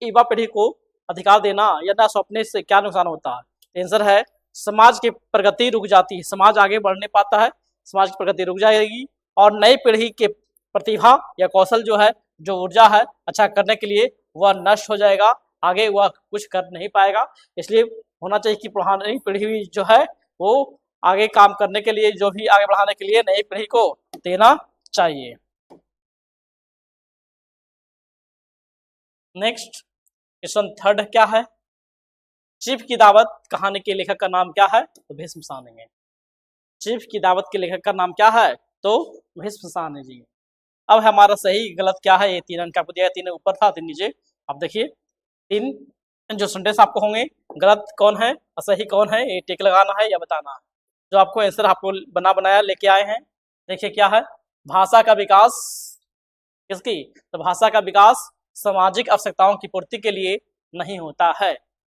युवा पीढ़ी को अधिकार देना या न सौंपने से क्या नुकसान होता है? आंसर है समाज की प्रगति रुक जाती है, समाज आगे बढ़ नहीं पाता है, समाज की प्रगति रुक जाएगी और नई पीढ़ी के प्रतिभा या कौशल जो है, जो ऊर्जा है अच्छा करने के लिए, वह नष्ट हो जाएगा, आगे वह कुछ कर नहीं पाएगा। इसलिए होना चाहिए कि पुरानी पीढ़ी जो है वो आगे काम करने के लिए, जो भी आगे बढ़ाने के लिए नई पीढ़ी को देना चाहिए। नेक्स्ट क्वेश्चन थर्ड क्या है, चीफ की दावत कहानी के लेखक का नाम क्या है? तो भीष्म साने है। चीफ की दावत के लेखक का नाम क्या है? तो भीष्म साने जी। अब हमारा सही गलत क्या है, ये 3 अंक आपको दिया, 3 ऊपर था 3 नीचे। अब देखिए 3 जो सेंटेंस आपको होंगे, गलत कौन है और सही कौन है, ये टिक लगाना है या बताना है। जो आपको आंसर आपको बनाया लेके आए हैं, देखिए क्या है, भाषा का विकास किसकी? तो भाषा का विकास सामाजिक आवश्यकताओं की पूर्ति के लिए नहीं होता है।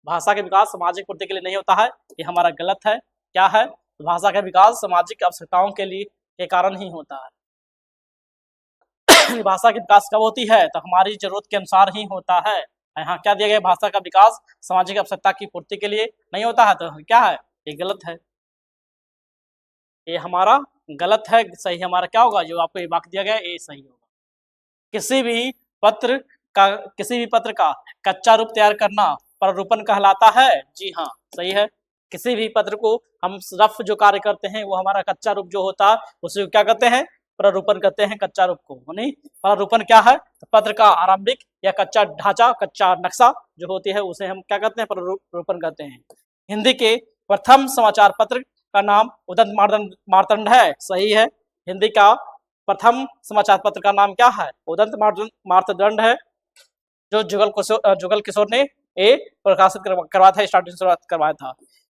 भाषा का विकास सामाजिक पूर्ति के लिए नहीं होता है, ये हमारा गलत है। क्या है? तो भाषा का विकास सामाजिक आवश्यकताओं के लिए के कारण ही होता है। भाषा की विकास कब होती है? तो हमारी जरूरत के अनुसार ही होता है। यहाँ क्या दिया गया, भाषा का विकास सामाजिक आवश्यकता की पूर्ति के लिए नहीं होता है, तो क्या है, ये गलत है, ये हमारा गलत है। सही हमारा क्या होगा, जो आपको ये वाक्य दिया गया ये सही होगा। किसी भी पत्र का कच्चा रूप तैयार करना प्रारूपण कहलाता है। जी हाँ, सही है। किसी भी पत्र को हम रफ जो कार्य करते हैं वो हमारा कच्चा रूप जो होता है उसे क्या कहते हैं? प्रारूपण कहते हैं कच्चा रूप को। नहीं, प्रारूपण क्या है? तो पत्र का आरंभिक या कच्चा ढांचा, कच्चा नक्शा जो होती है उसे हम क्या कहते हैं? प्रारूपण कहते हैं। हिंदी के प्रथम समाचार पत्र का नाम उदंत मार्तंड है। सही है, हिंदी का प्रथम समाचार पत्र का नाम क्या है? उदंत मार्तंड है, जो जुगल किशोर ने ये प्रकाशित करवाया था, स्टार्टिंग शुरुआत करवाया था।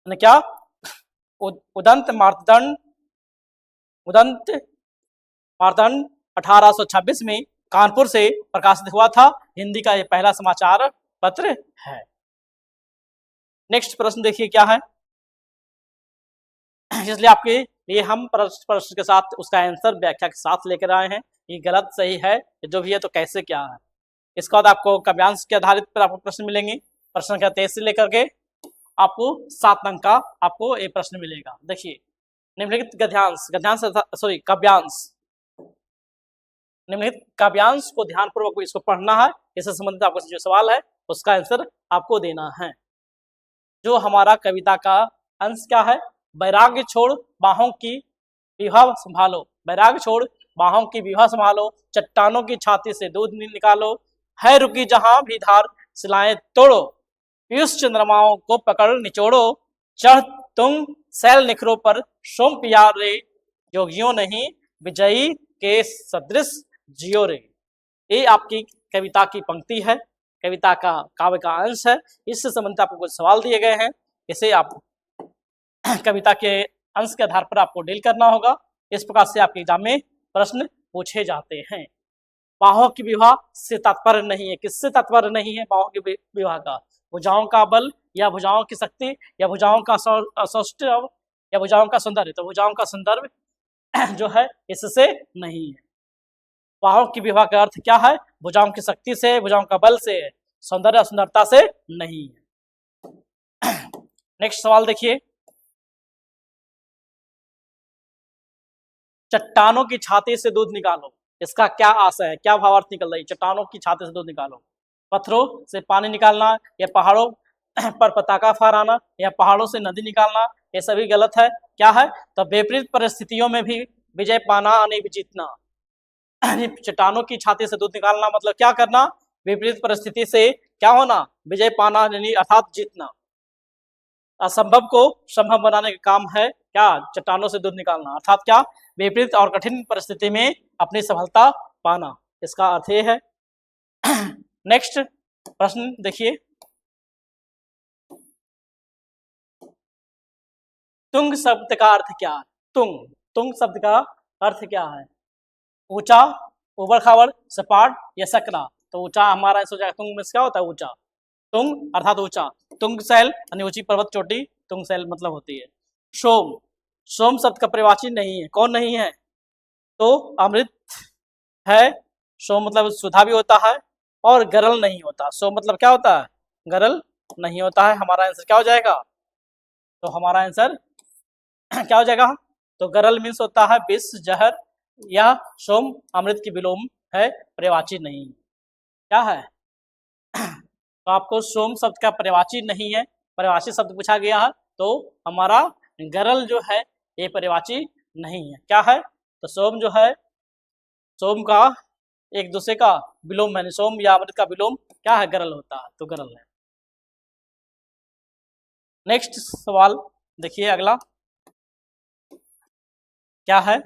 क्या उदंत मार्तंड 1826 में कानपुर से प्रकाशित हुआ था। हिंदी का ये पहला समाचार पत्र है। नेक्स्ट प्रश्न देखिए क्या है, इसलिए आपके लिए हम प्रश्न के साथ उसका आंसर व्याख्या के साथ लेकर आए हैं। ये गलत सही है जो भी है तो कैसे क्या है। इसके बाद आपको काव्यांश के आधारित पर आपको प्रश्न मिलेंगे। प्रश्न संख्या 23 से लेकर के आपको 7 अंक का आपको एक प्रश्न मिलेगा। देखिए, निम्नलिखित काव्यांश निम्नलिखित काव्यांश को ध्यानपूर्वक इसको पढ़ना है। इससे संबंधित आपको जो सवाल है उसका आंसर आपको देना है। जो हमारा कविता का अंश क्या है? वैराग्य छोड़ बाहों की विवाह संभालो, वैराग्य छोड़ बाहों की विवाह संभालो, चट्टानों की छाती से दूध निकालो, है रुकी जहां भी धार सिलाएं तोड़ो, पीयूष चंद्रमाओं को पकड़ निचोड़ो, चढ़ तुम सैल निखरों पर सोम प्यारे, योगियों नहीं विजयी के सदृश जियो रे। ये आपकी कविता की पंक्ति है, कविता का काव्य का अंश है। इससे संबंधित आपको कुछ सवाल दिए गए हैं, इसे आप कविता के अंश के आधार पर आपको डील करना होगा। इस प्रकार से आपके एग्जाम में प्रश्न पूछे जाते हैं। बाहों की विवाह से तात्पर्य नहीं है, किससे तात्पर्य नहीं है बाहों की विवाह का? भुजाओं का बल या भुजाओं की शक्ति या भुजाओं का सौष्ठव या भुजाओं का सौंदर्य? तो भुजाओं का संदर्भ जो है इससे नहीं है। बाहों की विवाह का अर्थ क्या है? भुजाओं की शक्ति से, भुजाओं का बल से, सौंदर्य सुंदरता से नहीं है। नेक्स्ट सवाल देखिए, चट्टानों की छाती से दूध निकालो, इसका क्या आशय है, क्या भावार्थ निकल रही है? चट्टानों की छाती से दूध निकालो, पत्थरों से पानी निकालना या पहाड़ों पर पताका फहराना या पहाड़ों से नदी निकालना, ये सभी गलत है। क्या है? तो विपरीत परिस्थितियों में भी विजय पाना नहीं जीतना। चट्टानों की छाती से दूध निकालना मतलब क्या करना? विपरीत परिस्थिति से क्या होना? विजय पाना यानी अर्थात जीतना। असंभव को संभव बनाने का काम है क्या? चट्टानों से दूध निकालना, अर्थात क्या? विपरीत और कठिन परिस्थिति में अपनी सफलता पाना, इसका अर्थ ये है। नेक्स्ट प्रश्न देखिए, तुंग शब्द का अर्थ क्या है? तुंग शब्द का अर्थ क्या है? ऊंचा, उबड़ खाबड़, सपाट या सकरा? तो ऊंचा हमारा आंसर हो जाएगा। तुंग में क्या होता है? ऊंचा। तुंग अर्थात ऊंचा। तुंग शैल यानी ऊंची पर्वत चोटी, तुंग शैल मतलब होती है। सोम, सोम शब्द का प्रवाची नहीं है। कौन नहीं है? तो अमृत है। सोम मतलब सुधा भी होता है और गरल नहीं होता। सोम मतलब क्या होता है? गरल नहीं होता है। हमारा आंसर क्या हो जाएगा? तो हमारा आंसर क्या हो जाएगा? तो गरल मीन्स होता है विष, जहर, या सोम अमृत की विलोम है, पर्यायवाची नहीं। क्या है? तो आपको सोम शब्द का पर्यायवाची नहीं है, पर्यायवाची शब्द पूछा गया है, तो हमारा गरल जो है ये पर्यायवाची नहीं है। क्या है? तो सोम जो है, सोम का एक दूसरे का विलोम है, सोम या अमृत का विलोम क्या है? गरल होता है, तो गरल है। नेक्स्ट सवाल देखिए, अगला क्या है?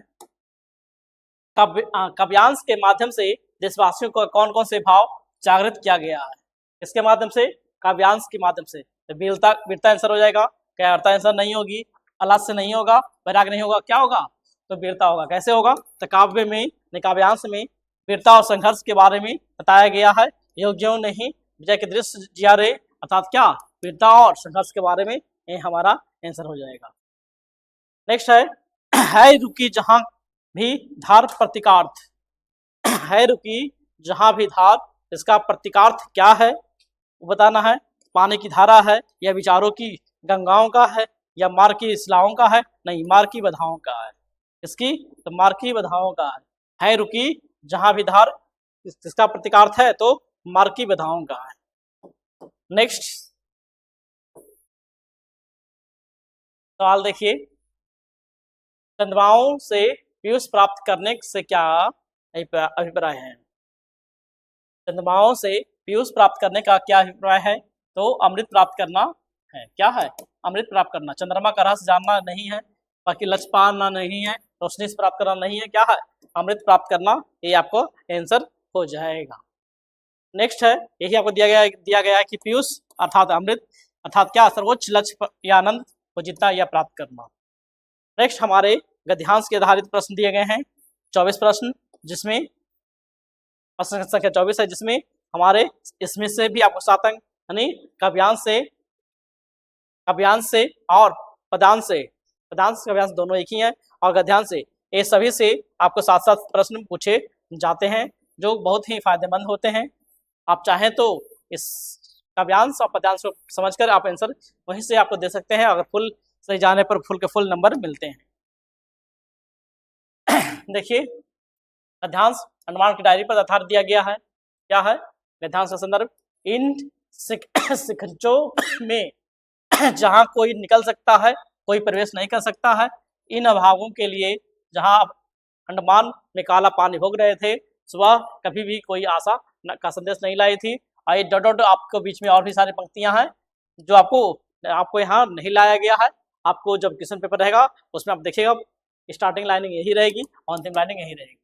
काव्यांश के माध्यम से देशवासियों को कौन कौन से भाव जागृत किया गया है? इसके माध्यम से, काव्यांश के माध्यम से। तो वीरता आंसर हो जाएगा। क्या अर्थ आंसर नहीं होगी? अलास्य नहीं होगा, वैराग नहीं होगा, क्या होगा? तो वीरता होगा। कैसे होगा? तो काव्य में, काव्यांश में वीरता और संघर्ष के बारे में बताया गया है। योगियों नहीं विजय के दृश्य जिया रे, अर्थात क्या? वीरता और संघर्ष के बारे में ये हमारा आंसर हो जाएगा। नेक्स्ट है रुकी जहां भी धार प्रतीकार्थ। है रुकी जहां भी धार, इसका प्रतीकार्थ क्या है वो बताना है। पानी की धारा है, या विचारों की गंगाओं का है, या मार की इस्लाओं का है? नहीं, मार की बधाओं का है। इसकी तो मार की बधाओं का है रुकी जहां भी धार, इसका प्रतीकार्थ है तो मार की बधाओं का है। नेक्स्ट सवाल देखिए, चंद्रमाओं से पीयूष प्राप्त करने से क्या अभिप्राय है? चंद्रमाओं से पीयूष प्राप्त करने का क्या अभिप्राय है? तो अमृत प्राप्त करना है। क्या है? अमृत प्राप्त करना। चंद्रमा का रहस्य जानना नहीं है, बाकी लक्ष्य पाना नहीं है, रोशनी से प्राप्त करना नहीं है। क्या है? अमृत प्राप्त करना। ये आपको आंसर हो जाएगा। नेक्स्ट है, यही आपको दिया गया है कि पीयूष अर्थात अमृत, अर्थात क्या? सर्वोच्च लक्ष्य या आनंद को जीतना या प्राप्त करना। नेक्स्ट हमारे गद्यांश के आधारित प्रश्न दिए गए हैं 24 प्रश्न, जिसमें प्रश्न संख्या 24 है, जिसमें हमारे इसमें से भी आपको 7 अंक यानी काव्यांश से और पदांश से पदांश काव्यांश दोनों एक ही हैं और गद्यांश से ये सभी से आपको साथ साथ प्रश्न पूछे जाते हैं जो बहुत ही फायदेमंद होते हैं। आप चाहें तो इस काव्यांश और पद्यांश को समझकर आप आंसर वहीं से आपको दे सकते हैं, अगर फुल सही जाने पर फुल के फुल नंबर मिलते हैं। देखिए गद्यांश अनुमान की डायरी पर आधार दिया गया है। क्या है गद्यांश का संदर्भ? इन शिखंचों में जहां कोई निकल सकता है कोई प्रवेश नहीं कर सकता है, इन अभावों के लिए जहां अंडमान में काला पानी भोग रहे थे, सुबह कभी भी कोई आशा का संदेश नहीं लाई थी। और ये डॉट डॉट आपको बीच में और भी सारी पंक्तियां हैं जो आपको यहाँ नहीं लाया गया है। आपको जब क्वेश्चन पेपर रहेगा उसमें आप देखिएगा स्टार्टिंग लाइनिंग यही रहेगी और अंतिम लाइनिंग यही रहेगी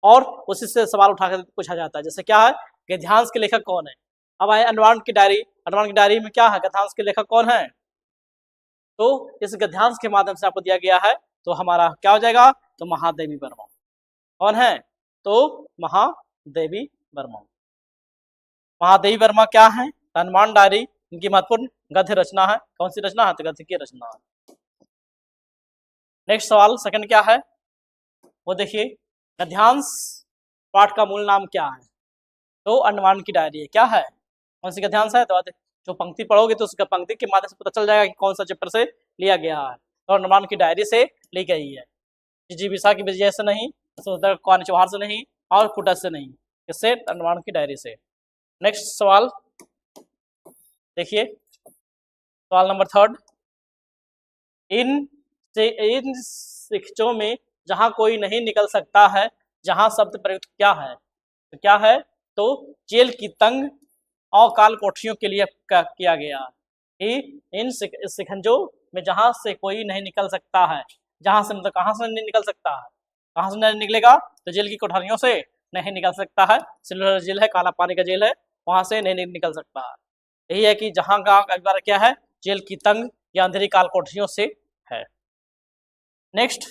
और उसी से सवाल उठाकर पूछा जाता है। जैसे क्या है गद्यांश के लेखक कौन है? अब आए अनुमान की डायरी। अनुमान की डायरी में क्या है गद्यांश के लेखक कौन है? तो इस गद्यांश के माध्यम से आपको दिया गया है, तो हमारा क्या हो जाएगा? तो महादेवी वर्मा। कौन है? तो महादेवी वर्मा। महादेवी वर्मा क्या है? अनुमान डायरी इनकी महत्वपूर्ण गद्य रचना है। कौन सी रचना है? तो गद्य की रचना है। नेक्स्ट सवाल सेकंड क्या है वो देखिए, गद्यांश पाठ का मूल नाम क्या है? तो अनुमान की डायरी है। क्या है? कौन सी गद्यांश है? तो जो पंक्ति पढ़ोगे तो उसका पंक्ति के माध्यम से पता चल जाएगा कि कौन सा चैप्टर से लिया गया है। तो अनुमान की डायरी से ली गई है। जिजीविषा की विजय से नहीं, कौन चौहान से नहीं और कुटस से नहीं, इससे अनुमान की डायरी से। नेक्स्ट सवाल देखिए, सवाल नंबर थर्ड, इन शिक्षों में जहां कोई नहीं निकल सकता है, जहां शब्द प्रयुक्त क्या है? तो क्या है? तो जेल की तंग और काल कोठरियों के लिए किया गया कि इन शिखंजों में जहां से कोई नहीं निकल सकता है, जहां से मतलब कहां से नहीं निकल सकता है, कहां से नहीं निकलेगा? तो जेल की कोठरियों से नहीं निकल सकता है। सिल्वर जेल है, काला पानी का जेल है, वहां से नहीं निकल सकता है। यही है कि जहां का अखबार क्या है? जेल की तंग या अंधेरी काल कोठरियों से है। नेक्स्ट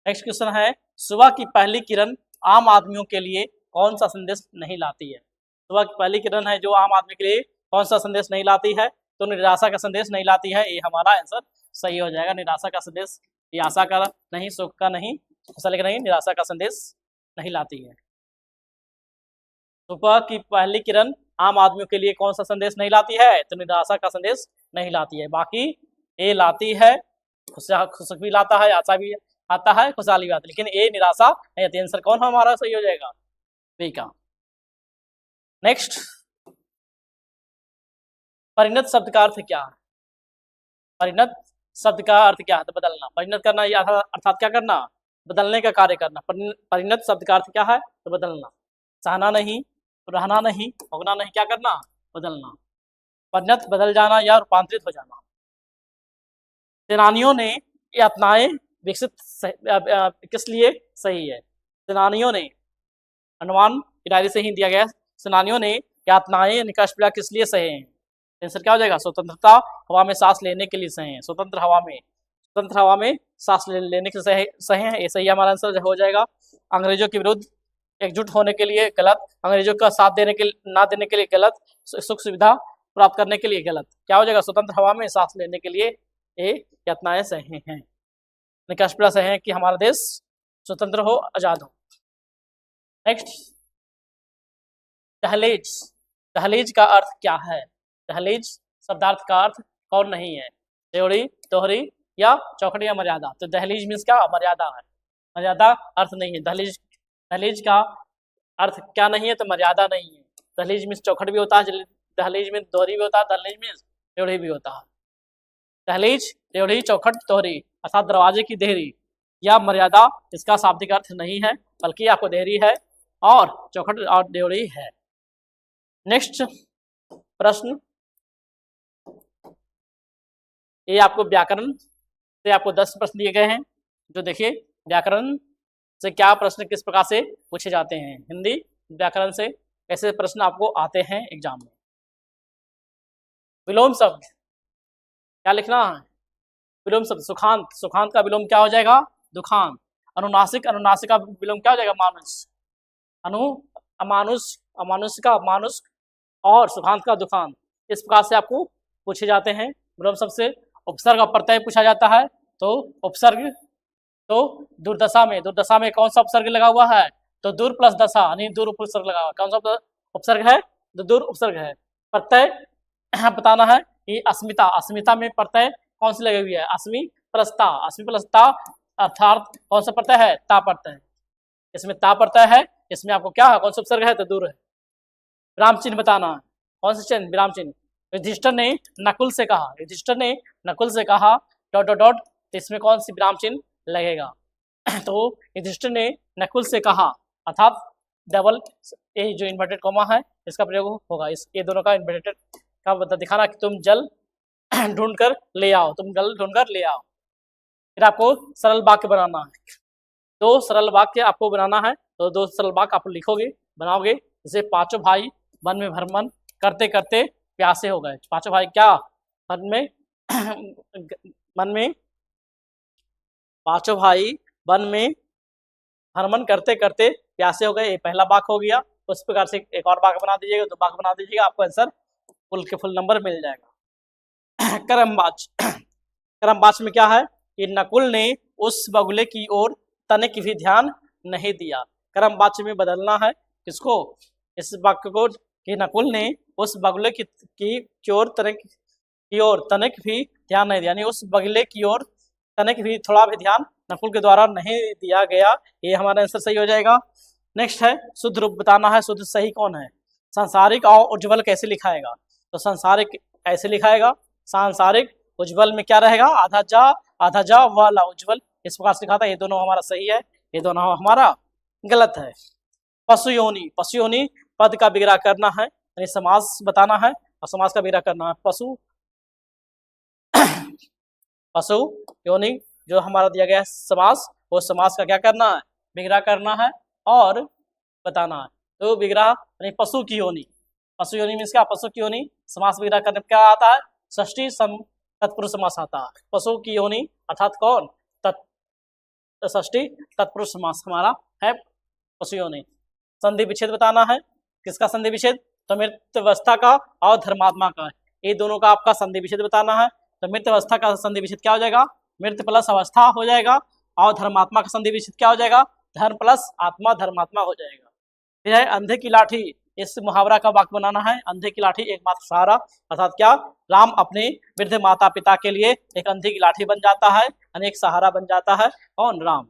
क्वेश्चन है, सुबह की पहली किरण आम आदमियों के लिए कौन सा संदेश नहीं लाती है? सुबह की पहली किरण है जो आम आदमी के लिए कौन सा संदेश नहीं लाती है? तो निराशा का संदेश नहीं लाती है। ये हमारा आंसर सही हो जाएगा। निराशा का संदेश, ये आशा का नहीं, सुख का नहीं, खुशहाली का नहीं, निराशा का संदेश नहीं लाती है। सुबह की पहली किरण आम आदमियों के लिए कौन सा संदेश नहीं लाती है? तो निराशा का संदेश नहीं लाती है। बाकी ये लाती है, खुश भी लाता है, आशा भी आता है, खुशहाली भी आती है, लेकिन ये निराशा नहीं आती। आंसर कौन हमारा सही हो जाएगा? बी का। नेक्स्ट, परिणत शब्द का अर्थ क्या है? परिणत शब्द का अर्थ क्या है? तो बदलना। परिणत करना अर्थात क्या करना? बदलने का कार्य करना। परिणत शब्द का अर्थ क्या है? तो बदलना। सहना नहीं, रहना नहीं, भोगना नहीं, क्या करना? बदलना। परिणत बदल जाना या रूपांतरित हो जाना। सेनानियों ने ये अपनाए विकसित किस लिए सही है? सेनानियों ने, अनुमान की डायरी से ही दिया गया, सेनानियों ने यातनाएं निष्क्रिय किस लिए सहे हैं? आंसर क्या हो जाएगा? स्वतंत्रता हवा में सांस लेने के लिए सहे हैं। स्वतंत्र हवा में सांस लेने के सहे हैं, ये सही हमारा आंसर हो जाएगा। अंग्रेजों के विरुद्ध एकजुट होने के लिए गलत, अंग्रेजों का साथ देने के ना देने के लिए गलत, सुख सुविधा प्राप्त करने के लिए गलत, क्या हो जाएगा? स्वतंत्र हवा में सांस लेने के लिए ये यातनाएं सहे हैं, निष्क्रिय सहे हैं कि हमारा देश स्वतंत्र हो, आजाद हो। नेक्स्ट, दहलीज। दहलीज का अर्थ क्या है? दहलीज शब्दार्थ का अर्थ कौन नहीं है? त्योड़ी, तोहरी या चौखड़ी या मर्यादा। तो दहलीज मीन्स क्या? मर्यादा है। मर्यादा अर्थ नहीं है। दहलीज का अर्थ क्या नहीं है? तो मर्यादा नहीं है। दहलीज मीन्स चौखट भी होता है, दहलीज मीन्स दोहरी भी होता है, दहलीज मीन्स त्योड़ी भी होता है। दहलीज, त्योड़ी, चौखट, तोहरी अर्थात दरवाजे की देहरी या मर्यादा, इसका शाब्दिक अर्थ नहीं है, बल्कि आपको देहरी है और चौखट और देहरी है। नेक्स्ट प्रश्न, ये आपको व्याकरण से आपको 10 प्रश्न दिए गए हैं। जो देखिए व्याकरण से क्या प्रश्न किस प्रकार से पूछे जाते हैं, हिंदी व्याकरण से ऐसे प्रश्न आपको आते हैं एग्जाम में। विलोम शब्द क्या लिखना है? विलोम शब्द सुखांत, सुखांत का विलोम क्या हो जाएगा? दुखांत। अनुनासिक, अनुनासिक का विलोम क्या हो जाएगा? मानुष। अमानुष, अमानुष का मानुष और सुखांत का दुखांत। इस प्रकार से आपको पूछे जाते हैं। ब्रह्म शब्द से उपसर्ग और प्रत्यय पूछा जाता है। तो उपसर्ग, तो दुर्दशा में कौन सा उपसर्ग लगा हुआ है? तो दूर प्लस दशा यानी दूर उपसर्ग लगा हुआ। कौन सा उपसर्ग है? तो दूर उपसर्ग है। प्रत्यय बताना है कि अस्मिता में प्रत्यय कौन सी लगी हुई है? अस्मि प्लस ता अर्थात कौन सा प्रत्यय है? ता प्रत्यय। इसमें ता प्रत्यय है, इसमें आपको क्या है? कौन सा उपसर्ग है? तो दूर है। विराम चिन्ह बताना है। कौन सा चिन्ह? विराम चिन्ह। युधिष्ठिर ने नकुल से कहा डॉट डॉट डॉट, तो इसमें कौन सी विराम चिन्ह लगेगा? तो युधिष्ठिर ने नकुल से कहा अर्थात डबल ये जो इन्वर्टेड कॉमा है इसका प्रयोग होगा। इस ये दोनों का इन्वर्टेड का मतलब दिखाना कि तुम जल ढूंढ कर ले आओ। फिर आपको सरल वाक्य बनाना है। 2 सरल वाक्य आपको बनाना है। तो 2 सरल वाक्य आप बनाओगे। जैसे पांचों भाई वन में भ्रमण करते करते प्यासे हो गए। पांचों भाई क्या पांचों भाई वन में भ्रमण करते करते प्यासे हो गए। ये पहला वाक्य हो गया। उस प्रकार से एक और वाक्य बना दीजिएगा, 2 वाक्य बना दीजिएगा, आपको आंसर फुल के फुल नंबर मिल जाएगा। क्रमवाच में क्या है कि नकुल ने उस बगुले की ओर तनिक भी ध्यान नहीं दिया। क्रमवाच में बदलना है किसको? इस वाक्य को कि नकुल ने उस बगुले की ओर तनिक भी ध्यान नहीं दिया, यानी उस बगुले की ओर तनिक भी थोड़ा भी ध्यान नकुल के द्वारा नहीं दिया गया। ये हमारा आंसर सही हो जाएगा। नेक्स्ट है शुद्ध रूप बताना है। शुद्ध सही कौन है? सांसारिक और उज्ज्वल कैसे लिखाएगा? तो सांसारिक ऐसे लिखाएगा। सांसारिक उज्ज्वल में क्या रहेगा? आधा जा वाला उज्ज्वल, इस प्रकार से लिखा था। ये दोनों हमारा सही है, ये दोनों हमारा गलत है। पशु योनि पद का विग्रह करना है, यानी समास बताना है और समास का विग्रह करना है। पशु योनि जो हमारा दिया गया है समास, वो समास का क्या करना है? विग्रह करना है और बताना है। तो विग्रह यानी पशु की योनि मीन्स क्या? पशु की योनि। समास विग्रह करने क्या आता है? षष्ठी तत्पुरुष समास आता है। पशु की योनि अर्थात कौन? षष्ठी तत्पुरुष समास हमारा है पशु योनि। संधि विच्छेद बताना है। किसका संधि विच्छेद? तो मृत अवस्था का और धर्मात्मा का, ये दोनों का आपका संधि विच्छेद बताना है। तो मृत अवस्था का संधि विच्छेद क्या हो जाएगा? मृत प्लस अवस्था हो जाएगा। और धर्मात्मा का संधि विच्छेद क्या हो जाएगा? धर्म प्लस आत्मा धर्मात्मा हो जाएगा। फिर है अंधे की लाठी। इस मुहावरा का वाक्य बनाना है। अंधे की लाठी एकमात्र सहारा, अर्थात क्या? राम अपने वृद्ध माता पिता के लिए एक अंधे की लाठी बन जाता है, अनेक सहारा बन जाता है। कौन? राम।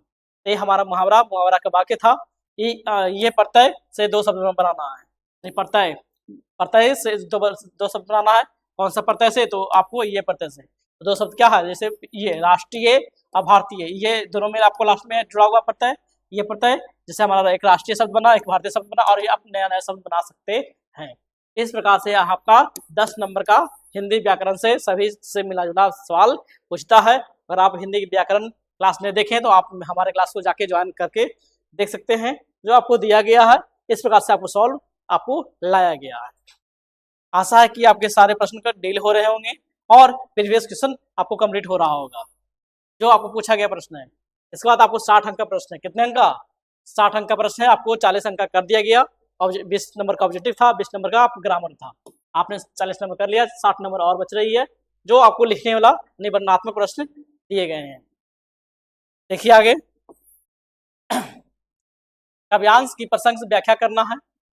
ये हमारा मुहावरा का वाक्य था। ये प्रत्यय से 2 शब्द बनाना है। प्रत्यय से दो शब्द बनाना है। कौन सा प्रत्यय से? तो आपको ये प्रत्यय से 2 शब्द क्या है? जैसे ये राष्ट्रीय और भारतीय, ये दोनों में आपको लास्ट में जुड़ा हुआ प्रत्यय। ये प्रत्यय जैसे हमारा एक राष्ट्रीय शब्द बना, एक भारतीय शब्द बना, और ये आप नया शब्द बना सकते हैं। इस प्रकार से आपका 10 नंबर का हिंदी व्याकरण से सभी से मिला जुला सवाल पूछता है। अगर आप हिंदी व्याकरण क्लास में देखें तो आप हमारे क्लास को जाके ज्वाइन करके देख सकते हैं। जो आपको दिया गया है इस प्रकार से आपको लाया गया है। आशा है कि आपके सारे प्रश्न का डील हो रहे होंगे और प्रीवियस क्वेश्चन आपको कंप्लीट हो रहा होगा जो आपको पूछा गया प्रश्न है। इसके बाद आपको 60 अंक का प्रश्न है। कितने अंक का? 60 अंक का प्रश्न है। आपको 40 अंक का कर दिया गया। 20 नंबर का ऑब्जेक्टिव था, 20 नंबर का ग्रामर था। आपने 40 नंबर कर लिया, 60 नंबर और बच रही है जो आपको लिखने वाला निबंधात्मक प्रश्न दिए गए हैं। देखिए आगे, काव्यांश की प्रसंग से व्याख्या करना है।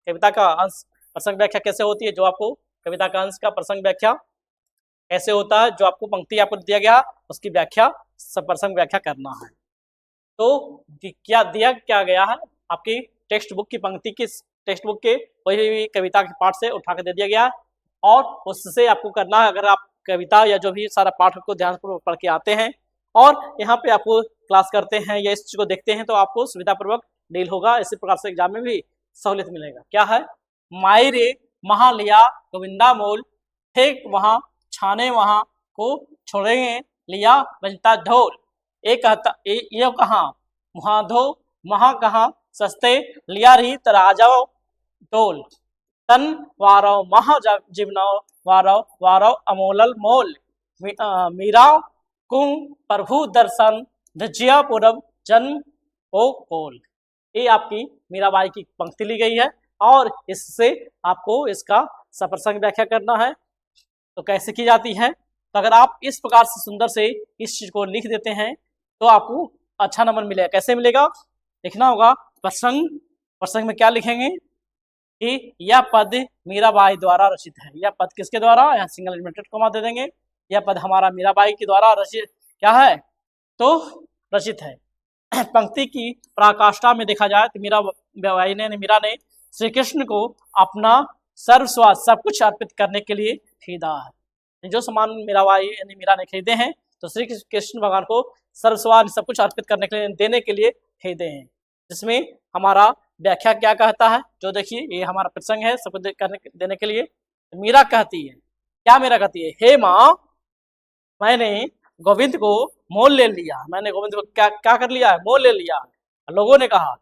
कविता का अंश प्रसंग व्याख्या कैसे होती है? जो आपको कविता का अंश का प्रसंग व्याख्या कैसे होता है, जो आपको पंक्ति आपको दिया गया उसकी व्याख्या प्रसंग व्याख्या करना है। तो क्या दिया क्या गया है? आपकी टेक्स्ट बुक की पंक्ति की टेक्स्ट बुक के कोई भी कविता के पाठ से उठा के दे दिया गया है और उससे आपको करना है। अगर आप कविता या जो भी सारा पाठ को ध्यानपूर्वक पढ़ के आते हैं और यहाँ पे आपको क्लास करते हैं या इस चीज को देखते हैं तो आपको सुविधापूर्वक डील होगा। इसी प्रकार से एग्जाम में भी सहूलियत मिलेगा। क्या है? माई रे महा लिया गोविंदा मोल, ठीक वहां छाने वहां को छोड़ेंगे लिया बजता ढोल। एक कहता ये कहा मुहा धो महा कहा सस्ते लिया रही तराजाओ टोल, तन वारो महा जीवनो वारो अमोलल मोल, मीरा कुंग प्रभु दर्शन धजिया पूरब जन्म ओ कोल। ये आपकी मीराबाई की पंक्ति ली गई है और इससे आपको इसका सप्रसंग व्याख्या करना है। तो कैसे की जाती है? तो अगर आप इस प्रकार से सुंदर से इस चीज को लिख देते हैं तो आपको अच्छा नंबर मिलेगा। कैसे मिलेगा? लिखना होगा प्रसंग, प्रसंग में क्या लिखेंगे कि यह पद मीराबाई द्वारा रचित है। यह पद किसके द्वारा? यहाँ सिंगल इन्वर्टेड कॉमा दे देंगे। यह पद हमारा मीराबाई के द्वारा रचित क्या है? तो रचित है। पंक्ति की पराकाष्ठा में देखा जाए तो मीरा ने श्री कृष्ण को अपना सर्वस्व सब कुछ अर्पित करने के लिए खरीदा है। जो सामान मीराबाई यानी मीरा ने खरीदे हैं तो श्री कृष्ण भगवान को सर्वस्व सब कुछ अर्पित करने के लिए, देने के लिए खरीदे हैं। जिसमें हमारा व्याख्या क्या कहता है, जो देखिए ये हमारा प्रसंग है सब कुछ देने के लिए। मीरा कहती है, क्या मीरा कहती है? हे माँ, मैंने गोविंद को मोल ले लिया। मैंने गोविंद को क्या कर लिया है? मोल ले लिया। लोगों ने कहा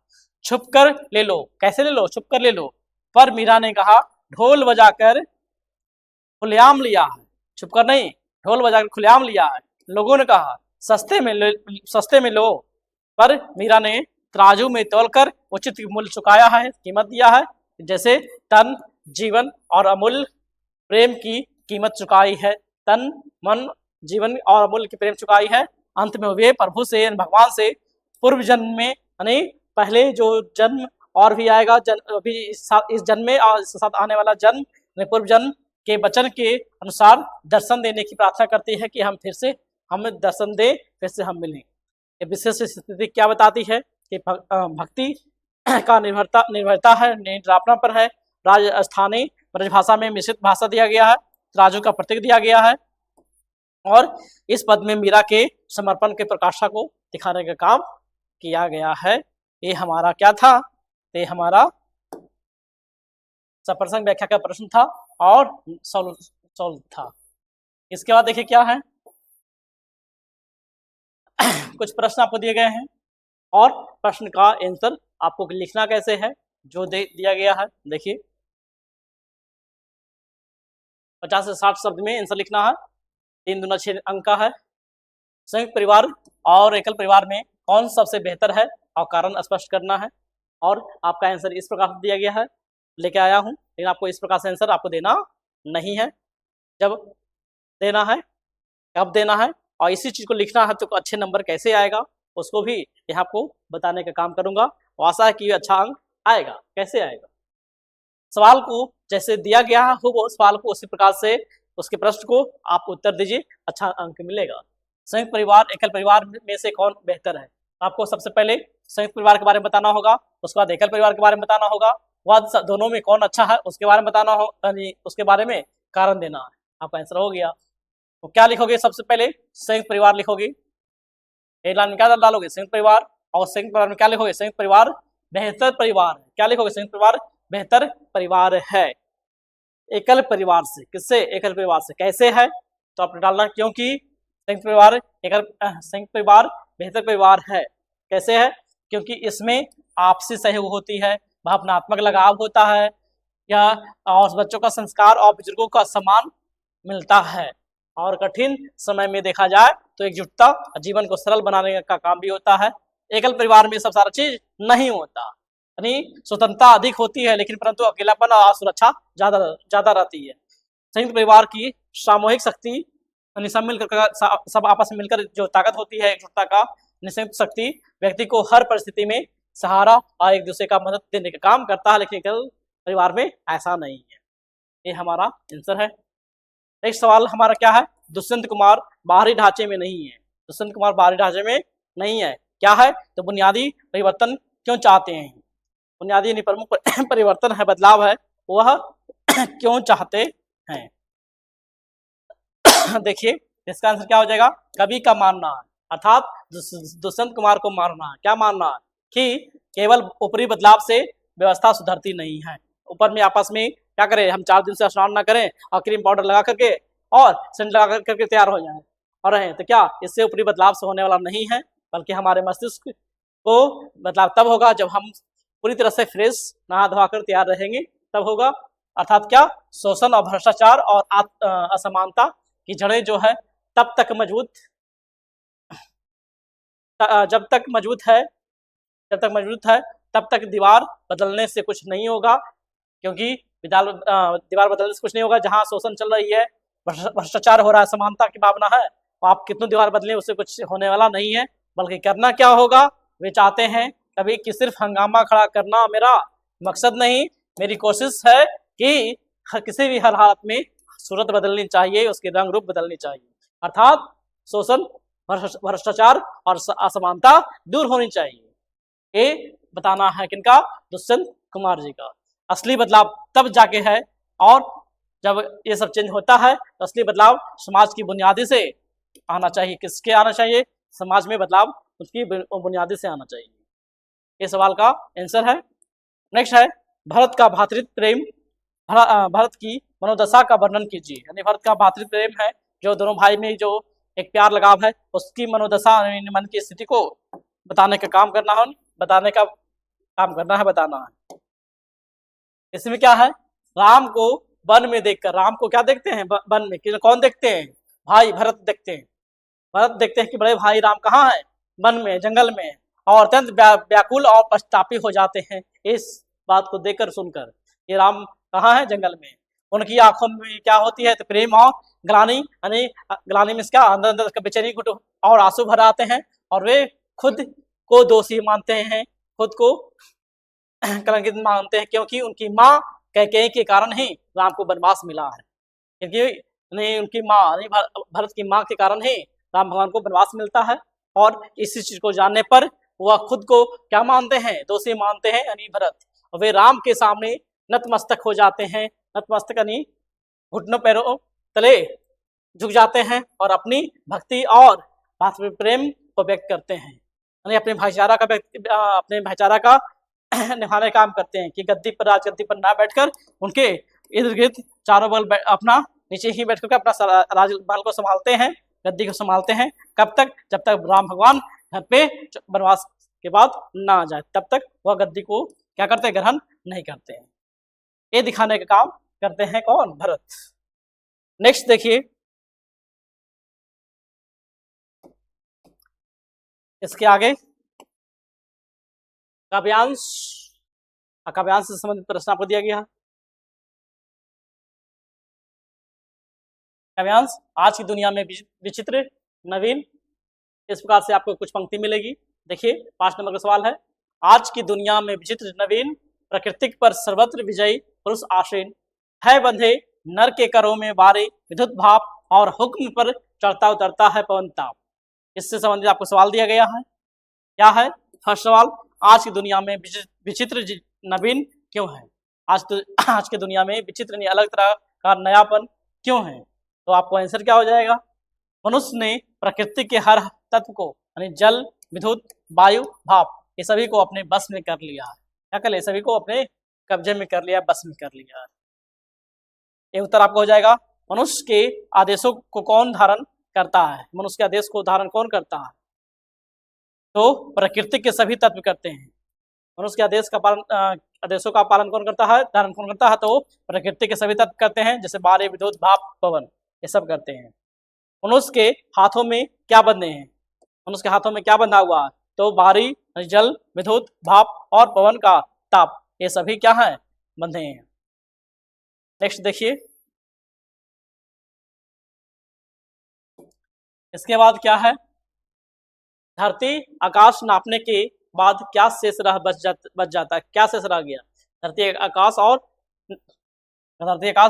छुप कर ले लो। कैसे ले लो? छुप कर ले लो। पर मीरा ने कहा ढोल बजाकर खुलेआम लिया है। छुप कर नहीं, ढोल बजाकर खुलेआम लिया है। लोगों ने कहा सस्ते में लो। पर मीरा ने तराजू में तौलकर उचित मूल्य चुकाया है, कीमत दिया है। जैसे तन, जीवन और अमूल्य प्रेम की कीमत चुकाई है। तन, मन, जीवन और अमूल्य की प्रेम चुकाई है। अंत में वे प्रभु से, भगवान से पूर्व जन्म में यानी पहले जो जन्म और भी आएगा, अभी इस जन्म में और इसके साथ आने वाला जन्म, पूर्व जन्म के वचन के अनुसार दर्शन देने की प्रार्थना करती है कि हम फिर से हमें दर्शन दे, फिर से हम मिलें। ये विशेष स्थिति क्या बताती है कि भक्ति का निर्भरता है, निरापना पर है। राजस्थानी ब्रजभाषा में मिश्रित भाषा दिया गया है, राजू का प्रतीक दिया गया है और इस पद में मीरा के समर्पण के प्रकाशा को दिखाने का काम किया गया है। ये हमारा क्या था? ये हमारा सप्रसंग व्याख्या का प्रश्न था और सॉल्व था। इसके बाद देखिए क्या है, कुछ प्रश्न आपको दिए गए हैं और प्रश्न का आंसर आपको लिखना कैसे है जो दिया गया है। देखिए 50 से 60 शब्द में आंसर लिखना है। 3 दूना 6 अंक का है। संयुक्त परिवार और एकल परिवार में कौन सबसे बेहतर है और कारण स्पष्ट करना है। और आपका आंसर इस प्रकार से दिया गया है, लेके आया हूँ, लेकिन आपको इस प्रकार से आंसर आपको देना नहीं है। जब देना है, कब देना है और इसी चीज को लिखना है तो अच्छे नंबर कैसे आएगा उसको भी यहाँ आपको बताने का काम करूंगा। आशा है कि अच्छा अंक आएगा। कैसे आएगा? सवाल को जैसे दिया गया हो वो सवाल को उसी प्रकार से उसके प्रश्न को आप उत्तर दीजिए, अच्छा अंक मिलेगा। संयुक्त परिवार एकल परिवार में से कौन बेहतर है? आपको सबसे पहले संयुक्त परिवार के बारे में बताना होगा, उसके बाद एकल परिवार के बारे में बताना होगा, वह दोनों में कौन अच्छा है उसके बारे में बताना हो, उसके बारे में कारण देना है। आपका आंसर हो गया। तो क्या लिखोगे? सबसे पहले संयुक्त परिवार लिखोगे। हेडलाइन में क्या डालोगे? संयुक्त परिवार। और संयुक्त परिवार में क्या लिखोगे? संयुक्त परिवार बेहतर परिवार है। क्या लिखोगे? संयुक्त परिवार बेहतर परिवार है एकल परिवार से। किससे? एकल परिवार से। कैसे है? तो आपने डालना क्योंकि संयुक्त परिवार बेहतर परिवार है। कैसे है? क्योंकि इसमें आपसी सहयोग होती है, भावनात्मक लगाव होता है, या और बच्चों का संस्कार और बुजुर्गों का सम्मान मिलता है। और कठिन समय में देखा जाए तो एकजुटता जीवन को सरल बनाने का काम भी होता है। एकल परिवार में सब सारा चीज नहीं होता, यानी स्वतंत्रता अधिक होती है लेकिन परंतु अकेलापन और असुरक्षा ज्यादा रहती है। संयुक्त परिवार की सामूहिक शक्ति यानी सब आपस में मिलकर जो ताकत होती है एकजुटता का, संयुक्त शक्ति व्यक्ति को हर परिस्थिति में सहारा और एक दूसरे का मदद देने का काम करता है, लेकिन एकल परिवार में ऐसा नहीं है। ये हमारा आंसर है। नेक्स्ट सवाल हमारा क्या है? दुष्यंत कुमार बाहरी ढांचे में नहीं है। दुष्यंत कुमार बाहरी ढांचे में नहीं है, क्या है? तो बुनियादी परिवर्तन क्यों चाहते हैं? बुनियादी यानी प्रमुख परिवर्तन है, बदलाव है, वह क्यों चाहते हैं? देखिए इसका आंसर क्या हो जाएगा? कवि का मानना है, अर्थात दुष्यंत कुमार को मानना है। क्या मानना है? कि केवल ऊपरी बदलाव से व्यवस्था सुधरती नहीं है। ऊपर में आपस में क्या करें, हम 4 दिन से स्नान ना करें और क्रीम पाउडर लगा करके और सेंट लगा करके तैयार हो जाए और रहें, तो क्या इससे ऊपरी बदलाव से होने वाला नहीं है, बल्कि हमारे मस्तिष्क को बदलाव तब होगा जब हम पूरी तरह से फ्रेश नहा धोआ कर तैयार रहेंगे, तब होगा। अर्थात क्या? शोषण और भ्रष्टाचार और असमानता की जड़ें जो है तब तक मजबूत जब तक मजबूत है तब तक दीवार बदलने से कुछ नहीं होगा, क्योंकि दीवार बदलने से कुछ नहीं होगा। जहां शोषण चल रही है भ्रष्टाचार हो रहा है, समानता की भावना है, तो आप कितनी दीवार बदलें उससे कुछ होने वाला नहीं है। बल्कि करना क्या होगा, वे चाहते हैं कभी कि सिर्फ हंगामा खड़ा करना मेरा मकसद नहीं, मेरी कोशिश है कि किसी भी हर हालत में सूरत बदलनी चाहिए, उसके रंग रूप बदलनी चाहिए, अर्थात शोषण, भ्रष्टाचार और असमानता दूर होनी चाहिए। ये बताना है किनका, दुष्यंत कुमार जी का। असली बदलाव तब जाके है, और जब ये सब चेंज होता है तो असली बदलाव समाज की बुनियादी से आना चाहिए। किसके आना चाहिए, समाज में बदलाव उसकी बुनियादी से आना चाहिए। ये सवाल का आंसर है। नेक्स्ट है, भरत का भातृत्व प्रेम, भरत की मनोदशा का वर्णन कीजिए। यानी भरत का भातृत्व प्रेम है, जो दोनों भाई में जो एक प्यार लगाव है, उसकी मनोदशा मन की स्थिति को बताने का काम करना है, बताना है। इसमें क्या है, राम को वन में देखकर, राम को क्या देखते हैं वन में, कौन देखते हैं, भाई भरत देखते हैं। भरत देखते हैं कि बड़े भाई राम कहाँ है, वन में, जंगल में, और अत्यंत व्याकुल और पश्चातापी हो जाते हैं इस बात को देखकर सुनकर, ये राम कहाँ है, जंगल में। उनकी आंखों में क्या होती है, तो प्रेम और ग्लानी, यानी ग्लानी में क्या, अंदर अंदर बेचैनी और आंसू भर आते हैं, और वे खुद को दोषी मानते हैं, खुद को कलंकित मानते हैं, क्योंकि उनकी माँ कैकेयी के कारण ही राम को वनवास मिला है। क्योंकि नहीं, उनकी माँ, नहीं, भरत की माँ के कारण ही राम भगवान को वनवास मिलता है। और इसी चीज को जानने पर वह खुद को क्या मानते हैं, दोषी मानते हैं, यानी भरत। और वे राम के सामने नतमस्तक हो जाते हैं, नतमस्तक यानी घुटनों पैरों तले झुक जाते हैं, और अपनी भक्ति और प्रेम को व्यक्त करते हैं, यानी अपने भाईचारा का निभाने काम करते हैं, कि गद्दी पर, राजगद्दी पर ना बैठकर उनके इर्द गिर्द चारों बल अपना नीचे ही बैठ करके अपना राजमहल को संभालते हैं, गद्दी को संभालते हैं। कब तक, जब तक राम भगवान घर पे वनवास के बाद ना आ जाए, तब तक वह गद्दी को क्या करते हैं, ग्रहण नहीं करते हैं। ये दिखाने का काम करते हैं कौन, भरत। नेक्स्ट देखिए, इसके आगे काव्यांश, काव्यांश से संबंधित प्रश्न आपको दिया गया। काव्यांश, आज की दुनिया में विचित्र, नवीन, इस प्रकार से आपको कुछ पंक्ति मिलेगी। देखिए 5 नंबर का सवाल है, आज की दुनिया में विचित्र नवीन, प्रकृतिक पर सर्वत्र विजयी पुरुष आसीन, है बंधे नर के करों में बारे विद्युत भाप, और हुक्म पर चढ़ता उतरता है पवन ताप। इससे संबंधित आपको सवाल दिया गया है। क्या है, फर्स्ट सवाल, आज की दुनिया में विचित्र नवीन क्यों है, आज की दुनिया में विचित्र अलग तरह का नयापन क्यों है। तो आपको आंसर क्या हो जाएगा, मनुष्य ने प्रकृति के हर तत्व को, यानी जल, विद्युत, वायु, भाप, ये सभी को अपने बस में कर लिया है। क्या कर लिया, सभी को अपने कब्जे में कर लिया, बस में कर लिया है। ये उत्तर आपको हो जाएगा, मनुष्य के आदेशों को कौन धारण करता है, मनुष्य के आदेश को धारण कौन करता है, तो प्रकृति के सभी तत्व करते हैं। मनुष्य के आदेशों का पालन कौन करता है, धारण कौन करता है, तो प्रकृति के सभी तत्व करते हैं, जैसे बारे, विद्युत, भाप, पवन, ये सब करते हैं। मनुष्य के हाथों में क्या बंधे हैं, मनुष्य के हाथों में क्या बंधा हुआ है, तो बारी, जल, विद्युत, भाप और पवन का ताप, ये सभी क्या है, बंधे हैं। नेक्स्ट देखिए, इसके बाद क्या है, धरती आकाश नापने के बाद क्या शेष रह बच जाता है, क्या शेष रह गया, धरती आकाश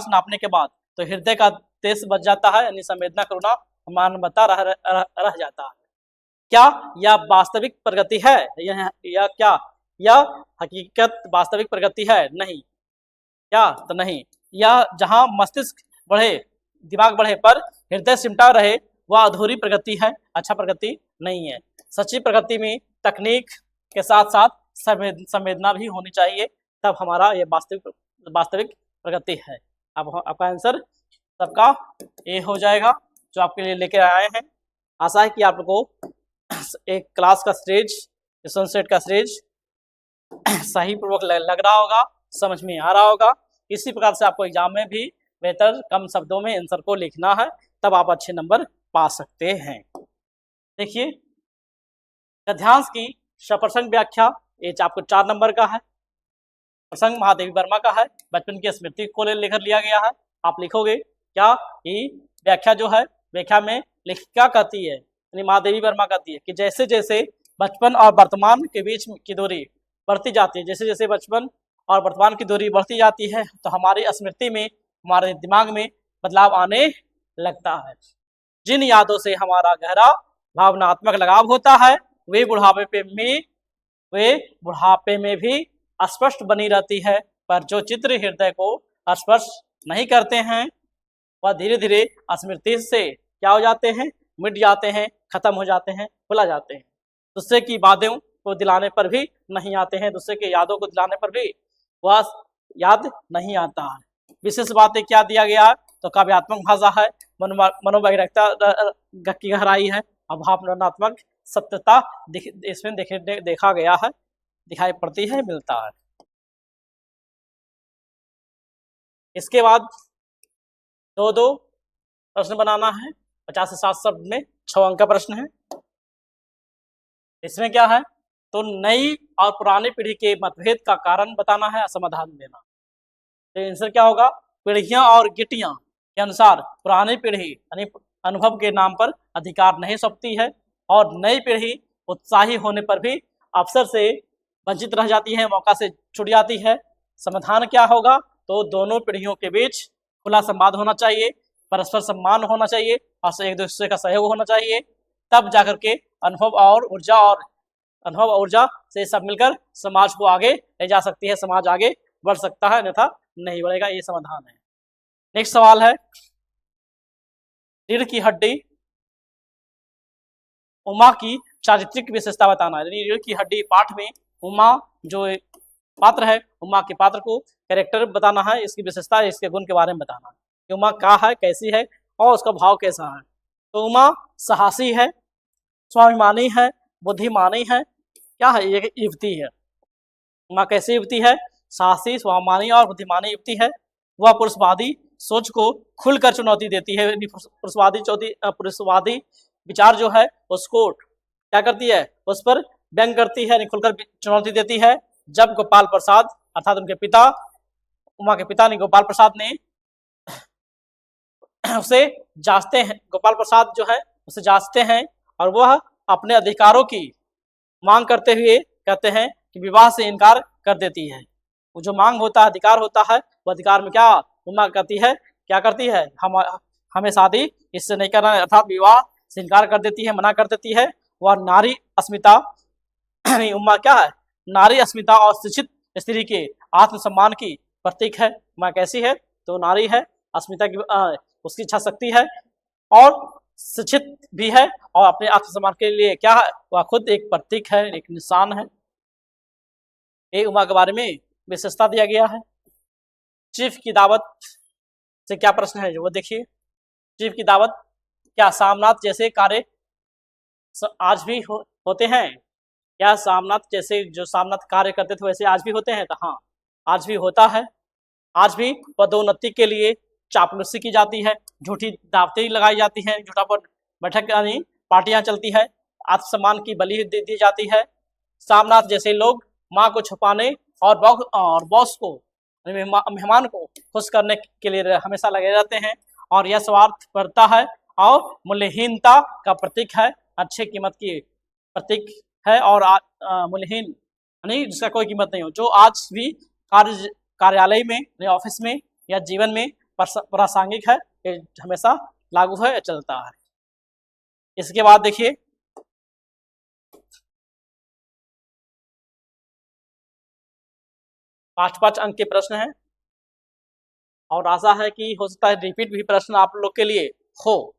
नापने के बाद तो हृदय का तेज बच जाता है, यानी संवेदना, करुणा, मानवता रह जाता है। क्या यह वास्तविक प्रगति है, या क्या यह हकीकत वास्तविक प्रगति है, नहीं, क्या, तो नहीं। यह जहां मस्तिष्क बढ़े, दिमाग बढ़े, पर हृदय सिमटा रहे, वह अधूरी प्रगति है, अच्छा प्रगति नहीं है। सच्ची प्रगति में तकनीक के साथ साथ संवेदना भी होनी चाहिए, तब हमारा ये वास्तविक प्रगति है। अब आपका आंसर सबका ए हो जाएगा, जो आपके लिए लेकर आए हैं। आशा है कि आप लोगों को एक क्लास का श्रेज, सनसेट का श्रेज सही पूर्वक लग रहा होगा, समझ में आ रहा होगा। इसी प्रकार से आपको एग्जाम में भी बेहतर कम शब्दों में आंसर को लिखना है, तब आप अच्छे नंबर पा सकते हैं। देखिए, गद्यांश की सप्रसंग व्याख्या, ये आपको 4 नंबर का है। प्रसंग महादेवी वर्मा का है, बचपन की स्मृति को लेकर लिया गया है। आप लिखोगे क्या कि व्याख्या जो है, व्याख्या में लेखिका कहती है यानी महादेवी वर्मा कहती है कि जैसे जैसे बचपन और वर्तमान के बीच की दूरी बढ़ती जाती है, जैसे जैसे बचपन और वर्तमान की दूरी बढ़ती जाती है तो हमारी स्मृति में, हमारे दिमाग में बदलाव आने लगता है। जिन यादों से हमारा गहरा भावनात्मक लगाव होता है वे बुढ़ापे में भी स्पष्ट बनी रहती है, पर जो चित्र हृदय को स्पर्श नहीं करते हैं वह धीरे धीरे स्मृति से क्या हो जाते हैं, मिट जाते हैं, खत्म हो जाते हैं, भुला जाते हैं। दूसरे की बातों को दिलाने पर भी नहीं आते हैं, दूसरे के यादों को दिलाने पर भी वह याद नहीं आता है। विशेष बातें क्या दिया गया है तो काव्यात्मक भाषा है, मनोवैज्ञानिकता की गहराई है, भावनात्मक सत्यता इसमें देखा गया है, दिखाई पड़ती है, मिलता है। इसके बाद दो प्रश्न बनाना है, 50 से 60 शब्द में 6 अंक का प्रश्न है। इसमें क्या है तो नई और पुरानी पीढ़ी के मतभेद का कारण बताना है, समाधान देना। तो आंसर क्या होगा, पीढ़ियां और गिटियां के अनुसार पुरानी पीढ़ी यानी अनुभव के नाम पर अधिकार नहीं सौंपती है और नई पीढ़ी उत्साही होने पर भी अवसर से वंचित रह जाती है, मौका से छूट जाती है। समाधान क्या होगा तो दोनों पीढ़ियों के बीच खुला संवाद होना चाहिए, परस्पर सम्मान होना चाहिए और एक दूसरे का सहयोग होना चाहिए, तब जाकर के अनुभव और ऊर्जा से सब मिलकर समाज को आगे ले जा सकती है, समाज आगे बढ़ सकता है, अन्यथा नहीं बढ़ेगा। ये समाधान है। नेक्स्ट सवाल है, रीढ़ की हड्डी उमा की चारित्रिक विशेषता बताना है। रीढ़ की हड्डी पाठ में उमा जो पात्र है, उमा के पात्र को कैरेक्टर बताना है, इसकी विशेषता, इसके गुण के बारे में बताना है कि उमा क्या है, कैसी है और उसका भाव कैसा है। तो उमा साहसी है, स्वाभिमानी है, बुद्धिमानी है, क्या है, ये युवती है। उमा कैसी युवती है, साहसी, स्वाभिमानी और बुद्धिमानी युवती है। वह पुरुषवादी सोच को खुलकर चुनौती देती है, पुरुषवादी विचार जो है उसको क्या करती है, उस पर व्यंग करती है, खुलकर चुनौती देती है। जब गोपाल प्रसाद अर्थात उनके पिता, उमा के पिता ने गोपाल प्रसाद ने उसे जांचते हैं, गोपाल प्रसाद जो है उसे जांचते हैं और वह अपने अधिकारों की मांग करते हुए कहते हैं कि विवाह से इनकार कर देती है। वो जो मांग होता है, अधिकार होता है, वो अधिकार में क्या उमा करती है, क्या करती है, हमें शादी इससे नहीं करना है, अर्थात विवाह से इनकार कर देती है, मना कर देती है। वह नारी अस्मिता उमा क्या है, नारी अस्मिता और शिक्षित स्त्री के आत्मसम्मान की प्रतीक है। उमा कैसी है तो नारी है, अस्मिता की उसकी इच्छा शक्ति है और शिक्षित भी है और अपने आत्मसम्मान के लिए क्या है, वह खुद एक प्रतीक है, एक निशान है। ये उमा के बारे में विशेषता दिया गया है। चीफ की दावत से क्या प्रश्न है वो देखिए। चीफ की दावत, क्या सामनाथ जैसे कार्य आज भी होते हैं? क्या सामनाथ जैसे जो सामनाथ कार्य करते थे वैसे आज भी होते हैं? तो हाँ, आज भी होता है। आज भी पदोन्नति के लिए चापलूसी की जाती है, झूठी दावतें लगाई जाती हैं, झूठा बैठक यानी पार्टियां चलती है, आत्मसम्मान की बलि दी जाती है। सामनाथ जैसे लोग माँ को छुपाने और बॉस को, मेहमान को खुश करने के लिए हमेशा लगे रहते हैं और यह स्वार्थ पड़ता है और मूल्यहीनता का प्रतीक है, अच्छे कीमत की प्रतीक है और मूल्यहीन यानी जिसका कोई कीमत नहीं हो, जो आज भी कार्यालय में, ऑफिस में या जीवन में प्रासंगिक है, ये हमेशा लागू है, चलता है। इसके बाद देखिए, पांच अंक के प्रश्न हैं और आशा है कि हो सकता है रिपीट भी प्रश्न आप लोग के लिए हो,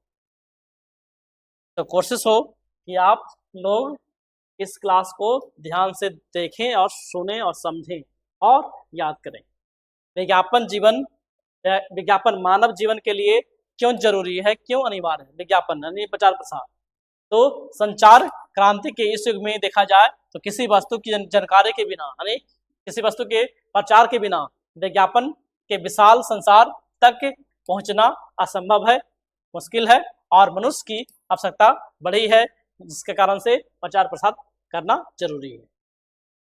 तो कोशिश हो कि आप लोग इस क्लास को ध्यान से देखें और सुनें और समझें और याद करें। विज्ञापन मानव जीवन के लिए क्यों जरूरी है, क्यों अनिवार्य है? विज्ञापन यानी प्रचार प्रसार। तो संचार क्रांति के इस युग में देखा जाए तो किसी वस्तु की जानकारी के बिना यानी किसी वस्तु के प्रचार के बिना विज्ञापन के विशाल संसार तक पहुंचना असंभव है, मुश्किल है और मनुष्य की आवश्यकता बढ़ी है, जिसके कारण से प्रचार प्रसार करना जरूरी है।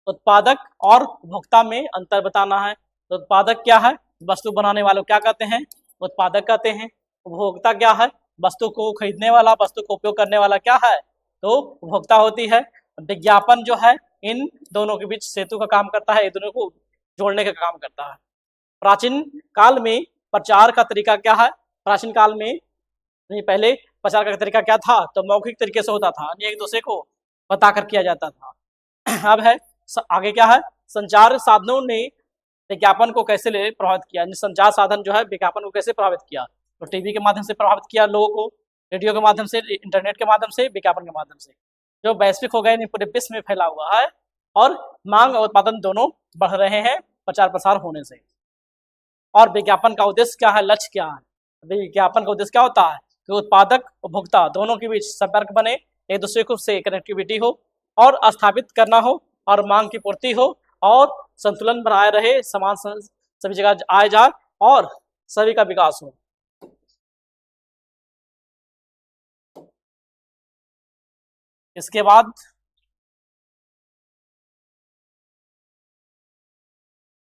उत्पादक और उपभोक्ता में अंतर बताना है। तो उत्पादक क्या है, वस्तु बनाने वालों क्या कहते हैं, उत्पादक कहते हैं। उपभोक्ता क्या है? वस्तु को खरीदने वाला, वस्तु को उपयोग करने वाला क्या है? तो उपभोक्ता होती है। विज्ञापन जो है इन दोनों के बीच सेतु का काम करता है, ये दोनों को जोड़ने का काम करता है। प्राचीन काल में प्रचार का तरीका क्या है? प्राचीन काल में नहीं, पहले प्रचार का तरीका क्या था? तो मौखिक तरीके से होता था, यानी एक दूसरे को बताकर किया जाता था। अब है आगे क्या है? संचार साधनों ने विज्ञापन को कैसे प्रभावित किया? संचार साधन जो है विज्ञापन को कैसे प्रभावित किया? तो टीवी के माध्यम से प्रभावित किया लोगों को, रेडियो के माध्यम से, इंटरनेट के माध्यम से, विज्ञापन के माध्यम से, जो वैश्विक हो गए, पूरे विश्व में फैला हुआ है और मांग और उत्पादन दोनों बढ़ रहे हैं प्रचार प्रसार होने से। और विज्ञापन का उद्देश्य क्या है? लक्ष्य क्या है? विज्ञापन का उद्देश्य क्या होता है? कि उत्पादक उपभोक्ता दोनों के बीच संपर्क बने, एक दूसरे को से कनेक्टिविटी हो और स्थापित करना हो और मांग की पूर्ति हो और संतुलन बनाए रहे, समान सभी जगह आए जाए और सभी का विकास हो। इसके बाद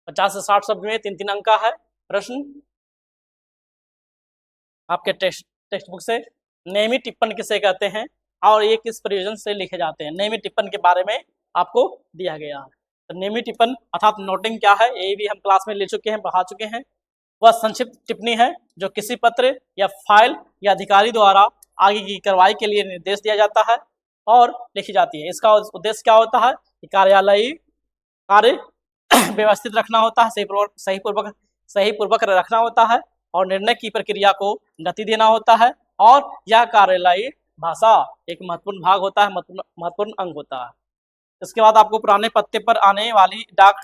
50 से 60 शब्द में 3-3 अंक का है प्रश्न आपके टेक्स्ट बुक से। नियमित टिप्पण किसे कहते हैं और ये किस प्रयोजन से लिखे जाते हैं? नियमित टिप्पण के बारे में आपको दिया गया है। तो नियमित टिप्पण अर्थात नोटिंग क्या है, ये भी हम क्लास में ले चुके हैं, पढ़ा चुके हैं। वह संक्षिप्त टिप्पणी है जो किसी पत्र या फाइल या अधिकारी द्वारा आगे की कार्रवाई के लिए निर्देश दिया जाता है और लिखी जाती है। इसका उद्देश्य क्या होता है? कि कार्यालयीय कार्य व्यवस्थित रखना होता है, सही पूर्वक रखना होता है और निर्णय की प्रक्रिया को गति देना होता है। और यह कार्यालयीय भाषा एक महत्वपूर्ण भाग होता है, महत्वपूर्ण अंग होता है। इसके बाद आपको पुराने पत्ते पर आने वाली डाक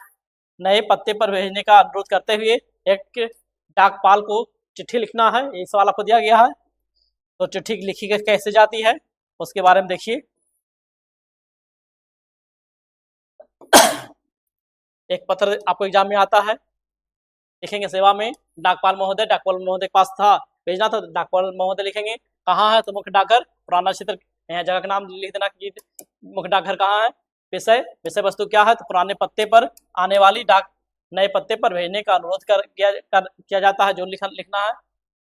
नए पत्ते पर भेजने का अनुरोध करते हुए एक डाकपाल को चिट्ठी लिखना है। ये सवाल आपको दिया गया है। तो चिट्ठी लिखी कैसे जाती है उसके बारे में देखिए। एक पत्र आपको एग्जाम में आता है, लिखेंगे सेवा में डाकपाल महोदय के पास था, भेजना था, डाकपाल महोदय लिखेंगे। कहाँ है? तो मुख्य डाकघर, पुराना क्षेत्र, यहाँ जगह का नाम लिख देना कि मुख्य डाकघर कहाँ है। विषय वस्तु क्या है? तो पुराने पत्ते पर आने वाली डाक नए पत्ते पर भेजने का अनुरोध किया जाता है, जो लिखना है।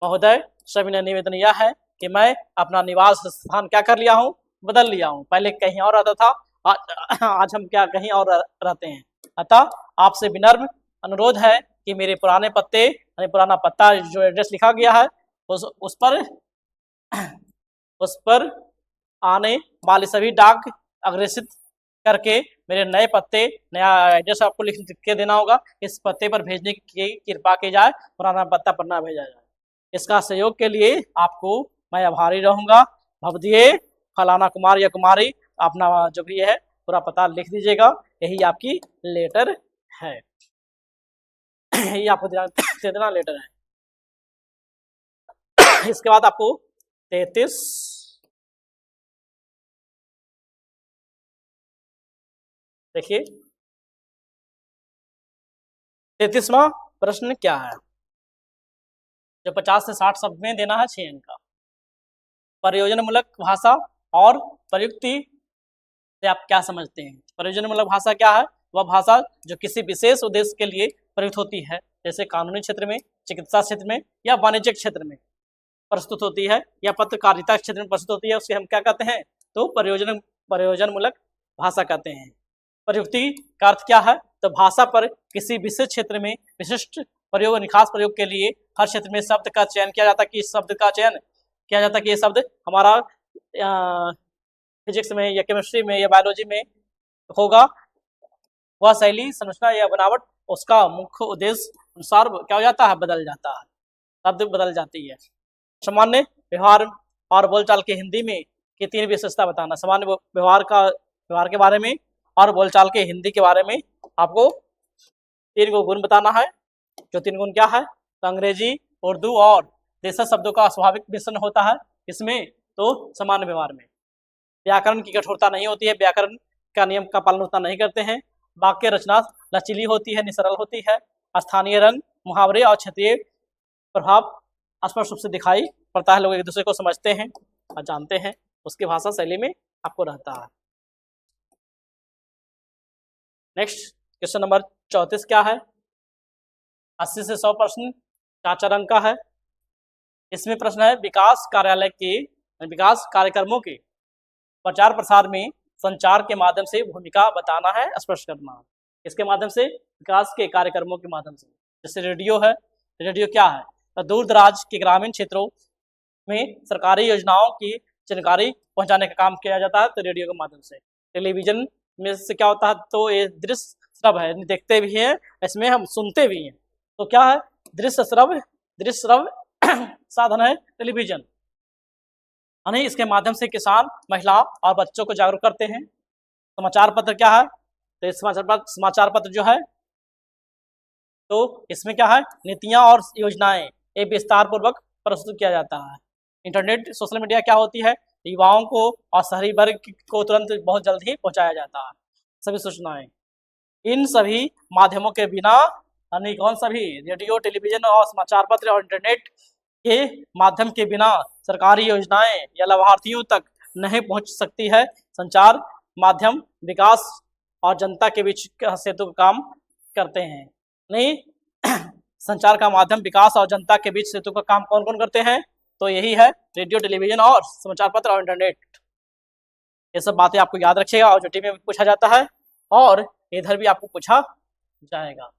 महोदय, सविनय निवेदन यह है कि मैं अपना निवास स्थान क्या कर लिया हूँ? बदल लिया हूँ। पहले कहीं और रहता था, आज हम क्या कहीं और रहते हैं। अतः आपसे विनम्र अनुरोध है कि मेरे पुराने पत्ते, पुराना पत्ता जो एड्रेस लिखा गया है उस पर आने वाले सभी डाक अग्रेसित करके मेरे नए पत्ते, नया एड्रेस आपको लिख के देना होगा। इस पत्ते पर भेजने की कृपा की जाए, पुराना पत्ता पर ना भेजा जाए। इसका सहयोग के लिए आपको मैं आभारी रहूंगा। भवदीय फलाना कुमार या कुमारी, अपना जो भी है पूरा पता लिख दीजिएगा। यही आपकी लेटर है, यही आपको दे देना लेटर है। इसके बाद आपको 33 देखिए, 33वां प्रश्न क्या है जो 50 से 60 शब्द में देना है, 6 अंक का। प्रयोजनमूलक भाषा और प्रयुक्ति से आप क्या समझते हैं? प्रयोजनमूलक भाषा क्या है? वह भाषा जो किसी विशेष उद्देश्य के लिए प्रयुक्त होती है, जैसे कानूनी क्षेत्र में, चिकित्सा क्षेत्र में या वाणिज्यिक क्षेत्र में प्रस्तुत होती है या पत्रकारिता क्षेत्र में प्रस्तुत होती है, उसे हम क्या कहते हैं? तो प्रयोजनमूलक भाषा कहते हैं। प्रयुक्ति का अर्थ क्या है? तो भाषा पर किसी विशेष क्षेत्र में विशिष्ट प्रयोग, निखास प्रयोग के लिए हर क्षेत्र में शब्द का चयन किया जाता है कि इस शब्द का चयन किया जाता है कि ये शब्द हमारा फिजिक्स में या केमिस्ट्री में या बायोलॉजी में होगा। वह शैली, संरचना या बनावट उसका मुख्य उद्देश्य अनुसार क्या हो जाता है? बदल जाता है, शब्द बदल जाती है। सामान्य व्यवहार और बोलचाल के हिंदी में की 3 विशेषता बताना। सामान्य व्यवहार के बारे में और बोलचाल के हिंदी के बारे में आपको 3 गुण बताना है। जो 3 गुण क्या है? तो अंग्रेजी, उर्दू और देशज शब्दों का स्वाभाविक मिश्रण होता है इसमें। तो सामान्य व्यवहार में व्याकरण की कठोरता नहीं होती है, व्याकरण का नियम का पालन उतना नहीं करते हैं। वाक्य रचना लचीली होती है, निसरल होती है। स्थानीय रंग, मुहावरे और क्षेत्रीय प्रभाव स्पष्ट रूप से दिखाई पड़ता है। लोग एक दूसरे को समझते हैं और जानते हैं, उसकी भाषा शैली में आपको रहता है। नेक्स्ट क्वेश्चन नंबर 34 क्या है? 80 से 100 प्रश्न, 4 अंक का है। इसमें प्रश्न है विकास कार्यालय के विकास कार्यक्रमों के प्रचार प्रसार में संचार के माध्यम से भूमिका बताना है, स्पष्ट करना। इसके माध्यम से विकास के कार्यक्रमों के माध्यम से, जैसे रेडियो है, रेडियो क्या है, तो दूर दराज के ग्रामीण क्षेत्रों में सरकारी योजनाओं की जानकारी पहुंचाने का काम किया जाता है, तो रेडियो के माध्यम से। टेलीविजन में से क्या होता है, तो ये दृश्य श्रव्य है, देखते भी हैं, इसमें हम सुनते भी हैं, तो क्या है, दृश्य श्रव्य साधन है टेलीविजन। यानी इसके माध्यम से किसान, महिला और बच्चों को जागरूक करते हैं। समाचार पत्र क्या है, तो समाचार पत्र जो है, तो इसमें क्या है, नीतियां और योजनाएं ये विस्तार पूर्वक प्रस्तुत किया जाता है। इंटरनेट सोशल मीडिया क्या होती है, युवाओं को और शहरी वर्ग को तुरंत बहुत जल्द ही पहुंचाया जाता है सभी सूचनाएं। इन सभी माध्यमों के बिना, यानी कौन सभी, रेडियो, टेलीविजन और समाचार पत्र और इंटरनेट के माध्यम के बिना सरकारी योजनाएं या लाभार्थियों तक नहीं पहुंच सकती है। संचार माध्यम विकास और जनता के बीच सेतु का काम करते हैं। नहीं संचार का माध्यम विकास और जनता के बीच सेतु का काम कौन कौन करते हैं, तो यही है रेडियो, टेलीविजन और समाचार पत्र और इंटरनेट। ये सब बातें आपको याद रखिएगा और OJT में भी पूछा जाता है और इधर भी आपको पूछा जाएगा।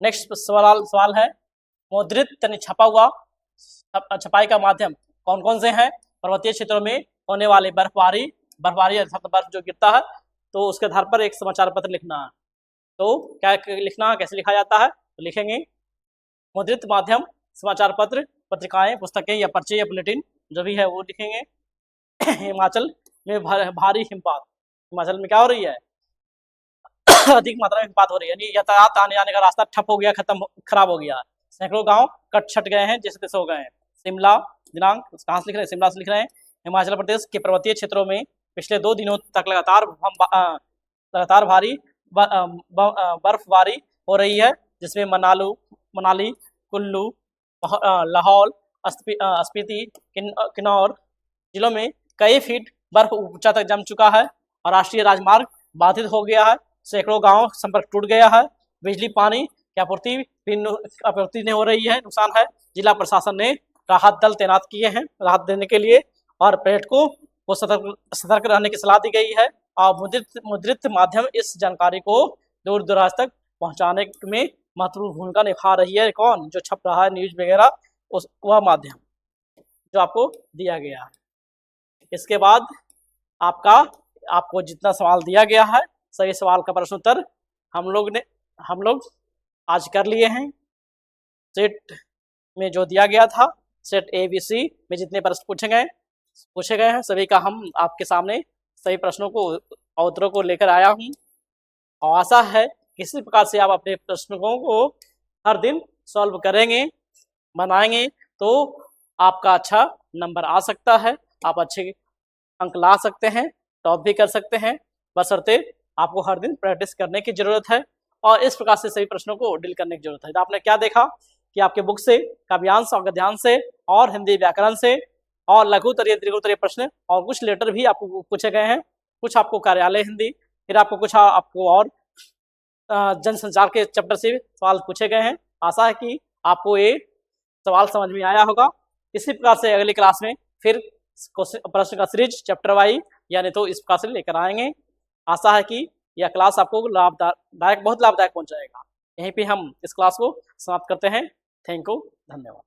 नेक्स्ट सवाल है मुद्रित यानी छपा हुआ, छपाई का माध्यम कौन कौन से हैं। पर्वतीय क्षेत्रों में होने वाले बर्फबारी अर्थात बर्फ जो गिरता है, तो उसके आधार पर एक समाचार पत्र लिखना है। तो क्या लिखना, कैसे लिखा जाता है, तो लिखेंगे मुद्रित माध्यम, समाचार पत्र, पत्रिकाएं, पुस्तकें या पर्चे या बुलेटिन जो भी है वो लिखेंगे। हिमाचल में भारी हिमपात, हिमाचल में क्या हो रही है अधिक मात्रा में हिमपात हो रही है, यानी यातायात आने जाने का रास्ता ठप हो गया, खराब हो गया। सैकड़ों गांव कट छट गए हैं, जैसे तैसे हो गए हैं। शिमला, दिनांक कहाँ से लिख रहे हैं, शिमला से लिख रहे हैं। हिमाचल प्रदेश के पर्वतीय क्षेत्रों में पिछले 2 दिनों तक लगातार भारी बर्फबारी हो रही है, जिसमें मनाली, कुल्लू, लाहौल, स्पीति, किन्नौर जिलों में कई फीट बर्फ ऊंचा तक जम चुका है और राष्ट्रीय राजमार्ग बाधित हो गया है। सैकड़ों गांव संपर्क टूट गया है। बिजली पानी की आपूर्ति नहीं हो रही है, नुकसान है। जिला प्रशासन ने राहत दल तैनात किए हैं राहत देने के लिए और पर्यटकों को सतर्क रहने की सलाह दी गई है। और मुद्रित माध्यम इस जानकारी को दूर दराज तक पहुंचाने में महत्वपूर्ण भूमिका निभा रही है। कौन, जो छप रहा है न्यूज वगैरह, वह माध्यम जो आपको दिया गया है। इसके बाद आपको जितना सवाल दिया गया है, सभी सवाल का प्रश्न उत्तर हम लोग आज कर लिए हैं। सेट में जो दिया गया था, सेट ABC में जितने प्रश्न पूछे गए हैं, सभी का हम आपके सामने सभी प्रश्नों को और उत्तरों को लेकर आया हूँ और आशा है किसी प्रकार से आप अपने प्रश्नों को हर दिन सॉल्व करेंगे, बनाएंगे, तो आपका अच्छा नंबर आ सकता है, आप अच्छे अंक ला सकते हैं, टॉप भी कर सकते हैं, बशर्ते आपको हर दिन प्रैक्टिस करने की जरूरत है और इस प्रकार से सभी प्रश्नों को डील करने की जरूरत है। तो आपने क्या देखा कि आपके बुक से काव्यांश और गद्यांश से और हिंदी व्याकरण से और लघुत्तरीय दीर्घोत्तरीय प्रश्न और कुछ लेटर भी आपको पूछे गए हैं, कुछ आपको कार्यालय हिंदी, फिर आपको और जनसंचार के चैप्टर से सवाल पूछे गए हैं। आशा है कि आपको ये सवाल समझ में आया होगा। इसी प्रकार से अगली क्लास में फिर प्रश्न का सीरीज चैप्टर वाइज यानी तो इस प्रकार से लेकर आएंगे। आशा है कि यह क्लास आपको बहुत लाभदायक पहुंच जाएगा। यहीं पे हम इस क्लास को समाप्त करते हैं। थैंक यू, धन्यवाद।